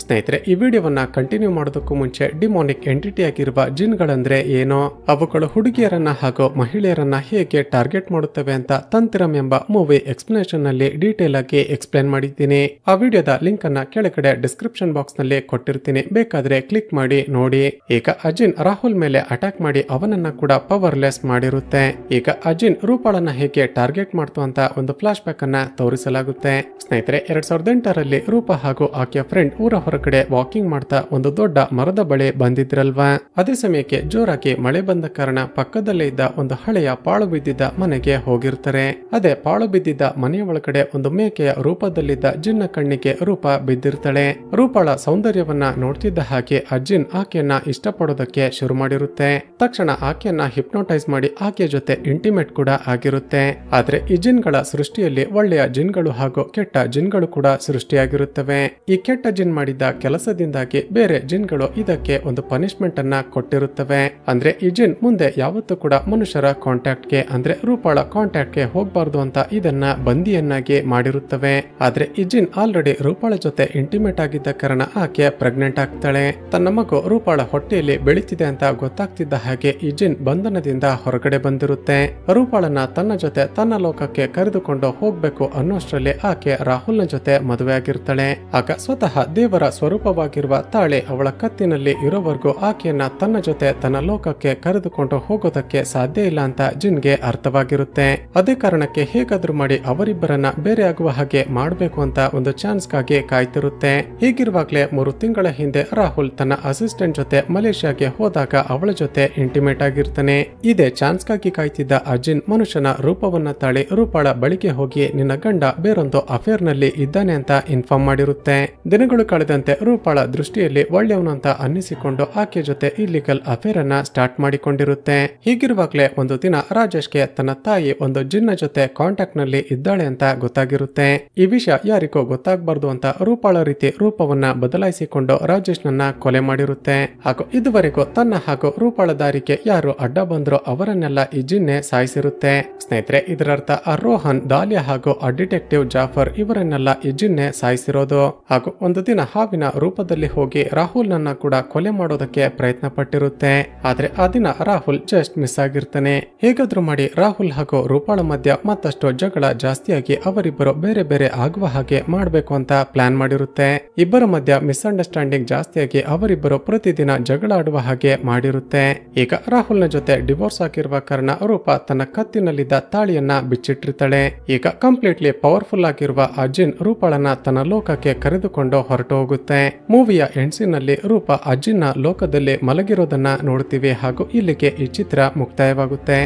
A: ಸ್ನೇಹಿತರೆ, ಈ ವಿಡಿಯೋವನ್ನ ಕಂಟಿನ್ಯೂ ಮಾಡೋದಕ್ಕೂ ಮುಂಚೆ ಡಿಮೋನಿಕ್ ಎಂಟಿಟಿ ಆಗಿರುವ ಜಿನ್ಗಳಂದ್ರೆ ಏನೋ, ಅವುಗಳು ಹುಡುಗಿಯರನ್ನ ಹಾಗೂ ಮಹಿಳೆಯರನ್ನ ಹೇಗೆ ಟಾರ್ಗೆಟ್ ಮಾಡುತ್ತವೆ ಅಂತ ತಂತಿರಂ ಎಂಬ ಮೂವಿ ಎಕ್ಸ್ಪ್ಲನೇಷನ್ ನಲ್ಲಿ ಡೀಟೇಲ್ ಆಗಿ ಎಕ್ಸ್ಪ್ಲೇನ್ ಮಾಡಿದ್ದೀನಿ. ಆ ವಿಡಿಯೋದ ಲಿಂಕ್ ಅನ್ನ ಕೆಳಗಡೆ ಡಿಸ್ಕ್ರಿಪ್ಷನ್ ಬಾಕ್ಸ್ ನಲ್ಲಿ ಕೊಟ್ಟಿರ್ತೀನಿ, ಬೇಕಾದ್ರೆ ಕ್ಲಿಕ್ ಮಾಡಿ ನೋಡಿ. ಈಗ ಅಜಿನ್ ರಾಹುಲ್ ಮೇಲೆ ಅಟ್ಯಾಕ್ ಮಾಡಿ ಅವನನ್ನ ಕೂಡ ಪವರ್ಲೆಸ್ ಮಾಡಿರುತ್ತೆ. ಈಗ ಅಜಿನ್ ರೂಪಾಳನ್ನ ಹೇಗೆ ಟಾರ್ಗೆಟ್ ಮಾಡ್ತು ಅಂತ ಒಂದು ಫ್ಲಾಶ್ ಬ್ಯಾಕ್ ಅನ್ನ ತೋರಿಸಲಾಗುತ್ತೆ. ಸ್ನೇಹಿತರೆ, 2008ರಲ್ಲಿ ರೂಪಾ ಹಾಗೂ ಆಕೆಯ ಫ್ರೆಂಡ್ ಊರ ಹೊರಗಡೆ ವಾಕಿಂಗ್ ಮಾಡ್ತಾ ಒಂದು ದೊಡ್ಡ ಮರದ ಬಳಿ ಬಂದಿದ್ರಲ್ವಾ. ಅದೇ ಸಮಯಕ್ಕೆ ಜೋರಾಗಿ ಮಳೆ ಬಂದ ಕಾರಣ ಪಕ್ಕದಲ್ಲೇ ಇದ್ದ ಒಂದು ಹಳೆಯ ಪಾಳು ಬಿದ್ದಿದ್ದ ಮನೆಗೆ ಹೋಗಿರ್ತಾರೆ. ಅದೇ ಪಾಳು ಬಿದ್ದಿದ್ದ ಮನೆಯ ಒಳಗಡೆ ಒಂದು ಮೇಕೆಯ ರೂಪದಲ್ಲಿದ್ದ ಜಿನ್ನ ಕಣ್ಣಿಗೆ ರೂಪಾ ಬಿದ್ದಿರ್ತಾಳೆ. ರೂಪಾಳ ಸೌಂದರ್ಯವನ್ನ ನೋಡ್ತಿದ್ದ ಹಾಗೆ ಅಜಿನ್ ಆಕೆಯನ್ನ ಇಷ್ಟಪಡೋದಕ್ಕೆ ಶುರು ಮಾಡಿರುತ್ತೆ. ತಕ್ಷಣ ಆಕೆಯನ್ನ ಹಿಪ್ನೋಟೈಸ್ ಮಾಡಿ ಆಕೆಯ ಜೊತೆ ಇಂಟಿಮೇಟ್ ಕೂಡ ಆಗಿರುತ್ತೆ. ಆದ್ರೆ ಈ ಜಿನ್ಗಳ ಸೃಷ್ಟಿಯಲ್ಲಿ ಒಳ್ಳೆಯ ಜಿನ್ಗಳು ಹಾಗೂ ಕೆಟ್ಟ ಜಿನ್ಗಳು ಕೂಡ ಸೃಷ್ಟಿಯಾಗಿರುತ್ತವೆ. ಈ ಕೆಟ್ಟ ಜಿನ್ ಮಾಡಿದ ಕೆಲಸದಿಂದಾಗಿ ಬೇರೆ ಜಿನ್ಗಳು ಇದಕ್ಕೆ ಒಂದು ಪನಿಷ್ಮೆಂಟ್ ಅನ್ನ ಕೊಟ್ಟಿರುತ್ತವೆ. ಅಂದ್ರೆ ಈ ಜಿನ್ ಮುಂದೆ ಯಾವತ್ತೂ ಕೂಡ ಮನುಷ್ಯರ ಕಾಂಟ್ಯಾಕ್ಟ್ ಗೆ ಅಂದ್ರೆ ರೂಪಾಳ ಕಾಂಟ್ಯಾಕ್ಟ್ ಗೆ ಹೋಗಬಾರ್ದು ಅಂತ ಇದನ್ನ ಬಂದಿಯನ್ನಾಗಿ ಮಾಡಿರುತ್ತವೆ. ಆದ್ರೆ ಈ ಜಿನ್ ಆಲ್ರೆಡಿ ರೂಪಾಳ ಜೊತೆ ಇಂಟಿಮೇಟ್ ಆಗಿದ್ದ ಕಾರಣ ಆಕೆ ಪ್ರೆಗ್ನೆಂಟ್ ಆಗ್ತಾಳೆ. ತನ್ನ ಮಗು ರೂಪಾಳ ಹೊಟ್ಟೆಯಲ್ಲಿ ಬೆಳೀತಿದೆ ಅಂತ ಗೊತ್ತಾಗ್ತಿದ್ದ ಹಾಗೆ ಈ ಜಿನ್ ಬಂಧನದಿಂದ ಹೊರಗಡೆ ಬಂದಿರುತ್ತೆ. ರೂಪಾಳನ್ನ ತನ್ನ ಜೊತೆ ತನ್ನ ಲೋಕಕ್ಕೆ ಕರೆದುಕೊಂಡು ಹೋಗ್ಬೇಕು ಅನ್ನೋಷ್ಟರಲ್ಲಿ ಆಕೆ ರಾಹುಲ್ನ ಜೊತೆ ಮದುವೆ ಆಗಿರ್ತಾಳೆ. ಆಗ ಸ್ವತಃ ದೇವರ ಸ್ವರೂಪವಾಗಿರುವ ತಾಳೆ ಅವಳ ಕತ್ತಿನಲ್ಲಿ ಇರೋವರೆಗೂ ಆಕೆಯನ್ನ ತನ್ನ ಜೊತೆ ತನ್ನ ಲೋಕಕ್ಕೆ ಕರೆದುಕೊಂಡು ಹೋಗೋದಕ್ಕೆ ಸಾಧ್ಯ ಇಲ್ಲ ಅಂತ ಜಿನ್ಗೆ ಅರ್ಥವಾಗಿರುತ್ತೆ. ಅದೇ ಕಾರಣಕ್ಕೆ ಹೇಗಾದ್ರೂ ಮಾಡಿ ಅವರಿಬ್ಬರನ್ನ ಬೇರೆ ಆಗುವ ಹಾಗೆ ಮಾಡಬೇಕು ಅಂತ ಒಂದು ಚಾನ್ಸ್ಗಾಗಿ ಕಾಯ್ತಿರುತ್ತೆ. ಹೀಗಿರುವಾಗ್ಲೇ 3 ತಿಂಗಳ ಹಿಂದೆ ರಾಹುಲ್ ತನ್ನ ಅಸಿಸ್ಟೆಂಟ್ ಜೊತೆ ಮಲೇಷ್ಯಾಗೆ ಹೋದಾಗ ಅವಳ ಜೊತೆ ಇಂಟಿಮೇಟ್ ಆಗಿರ್ತಾನೆ. ಇದೇ ಚಾನ್ಸ್ಗಾಗಿ ಕಾಯ್ತಿದ್ದ ಅಜಿನ್ ಮನುಷ್ಯನ ರೂಪವನ್ನ ತಾಳಿ ರೂಪಾಳ ಬಳಿಗೆ ಹೋಗಿ ನಿನ್ನ ಗಂಡ ಬೇರೊಂದು ಅಫೇರ್ ನಲ್ಲಿ ಇದ್ದಾನೆ ಅಂತ ಇನ್ಫಾರ್ಮ್ ಮಾಡಿರುತ್ತೆ. ದಿನಗಳು ಕಳೆದಂತೆ ರೂಪಾಳ ದೃಷ್ಟಿಯಲ್ಲಿ ಒಳ್ಳೆಯವನು ಅಂತ ಅನ್ನಿಸಿಕೊಂಡು ಆಕೆ ಜೊತೆ ಇಲ್ಲಿಗಲ್ ಅಫೇರ್ ಅನ್ನ ಸ್ಟಾರ್ಟ್ ಮಾಡಿಕೊಂಡಿರುತ್ತೆ. ಹೀಗಿರುವಾಗ್ಲೇ ಒಂದು ದಿನ ರಾಜೇಶ್ಗೆ ತನ್ನ ತಾಯಿ ಒಂದು ಜಿನ್ನ ಜೊತೆ ಕಾಂಟ್ಯಾಕ್ಟ್ ನಲ್ಲಿ ಇದ್ದಾಳೆ ಅಂತ ಗೊತ್ತಾಗಿರುತ್ತೆ. ಈ ವಿಷಯ ಯಾರಿಗೂ ಗೊತ್ತಾಗಬಾರ್ದು ಅಂತ ರೂಪಾಳ ರೀತಿ ರೂಪವನ್ನ ಬದಲಾಯಿಸಿಕೊಂಡು ರಾಜೇಶ್ ನನ್ನ ಕೊಲೆ ಮಾಡಿರುತ್ತೆ. ಹಾಗೂ ಇದುವರೆಗೂ ತನ್ನ ಹಾಗೂ ರೂಪಾಳ ದಾರಿಗೆ ಯಾರು ಅಡ್ಡ ಬಂದ್ರೋ ಅವರನ್ನೆಲ್ಲ ಈ ಜಿನ್ನೆ ಸಾಯಿಸಿರುತ್ತೆ. ಸ್ನೇಹಿತರೆ, ಇದರರ್ಥ ಆ ರೋಹನ್, ದಾಲಿಯಾ ಹಾಗೂ ಆ ಡಿಟೆಕ್ಟಿವ್ ಜಾಫರ್ ಇವರನ್ನೆಲ್ಲ ಈ ಜಿನ್ನೆ ಸಾಯಿಸಿರೋದು. ಹಾಗೂ ಒಂದು ದಿನ ಹಾವಿನ ರೂಪದಲ್ಲಿ ಹೋಗಿ ರಾಹುಲ್ ನನ್ನ ಕೂಡ ಕೊಲೆ ಮಾಡೋದಕ್ಕೆ ಪ್ರಯತ್ನ ಪಟ್ಟಿರುತ್ತೆ. ಆದ್ರೆ ಆ ದಿನ ರಾಹುಲ್ ಜಸ್ಟ್ ಮಿಸ್ ಆಗಿರ್ತಾನೆ. ಹೇಗಾದ್ರೂ ಮಾಡಿ ರಾಹುಲ್ ಹಾಗೂ ರೂಪಾಳ ಮಧ್ಯ ಮತ್ತಷ್ಟು ಜಗಳ ಜಾಸ್ತಿಯಾಗಿ ಅವರಿಬ್ಬರು ಬೇರೆ ಬೇರೆ ಆಗುವ ಹಾಗೆ ಮಾಡಬೇಕು ಅಂತ ಪ್ಲಾನ್ ಮಾಡಿರುತ್ತೆ. ಇಬ್ಬರ ಮಧ್ಯ ಮಿಸ್ಅಂಡರ್ಸ್ಟ್ಯಾಂಡಿಂಗ್ ಜಾಸ್ತಿಯಾಗಿ ಅವರಿಬ್ಬರು ಪ್ರತಿದಿನ ಜಗಳ ಆಡುವ ಹಾಗೆ ಮಾಡಿರುತ್ತೆ. ಈಗ ರಾಹುಲ್ನ ಜೊತೆ ಡಿವೋರ್ಸ್ ಆಗಿರುವ ಕಾರಣ ರೂಪಾ ತನ್ನ ಕತ್ತಿನಲ್ಲಿದ್ದ ತಾಳಿಯನ್ನ ಬಿಚ್ಚಿಟ್ಟಿರ್ತಾಳೆ. ಈಗ ಕಂಪ್ಲೀಟ್ಲಿ ಪವರ್ಫುಲ್ ಆಗಿರುವ ಆ ಜಿನ್ ರೂಪಾಳನ್ನ ತನ್ನ ಲೋಕಕ್ಕೆ ಕರೆದುಕೊಂಡು ಹೊರಟು ಹೋಗುತ್ತೆ. ಮೂವಿಯ ಎಂಡ್ಸಿನಲ್ಲಿ ರೂಪಾ ಅಜಿನ್ನ ಲೋಕದಲ್ಲಿ ಮಲಗಿರೋದನ್ನ ನೋಡ್ತೀವಿ. ಹಾಗೂ ಇಲ್ಲಿಗೆ ಈ ಚಿತ್ರ ಮುಕ್ತಾಯವಾಗುತ್ತೆ.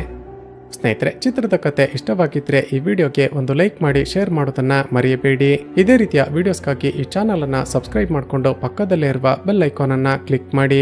A: ಸ್ನೇಹಿತರೆ, ಚಿತ್ರದ ಕತೆ ಇಷ್ಟವಾಗಿದ್ರೆ ಈ ವಿಡಿಯೋಗೆ ಒಂದು ಲೈಕ್ ಮಾಡಿ ಶೇರ್ ಮಾಡೋದನ್ನ ಮರೆಯಬೇಡಿ. ಇದೇ ರೀತಿಯ ವಿಡಿಯೋಸ್ಗಾಗಿ ಈ ಚಾನಲ್ ಅನ್ನ ಸಬ್ಸ್ಕ್ರೈಬ್ ಮಾಡಿಕೊಂಡು ಪಕ್ಕದಲ್ಲೇ ಇರುವ ಬೆಲ್ ಐಕಾನ್ ಅನ್ನ ಕ್ಲಿಕ್ ಮಾಡಿ.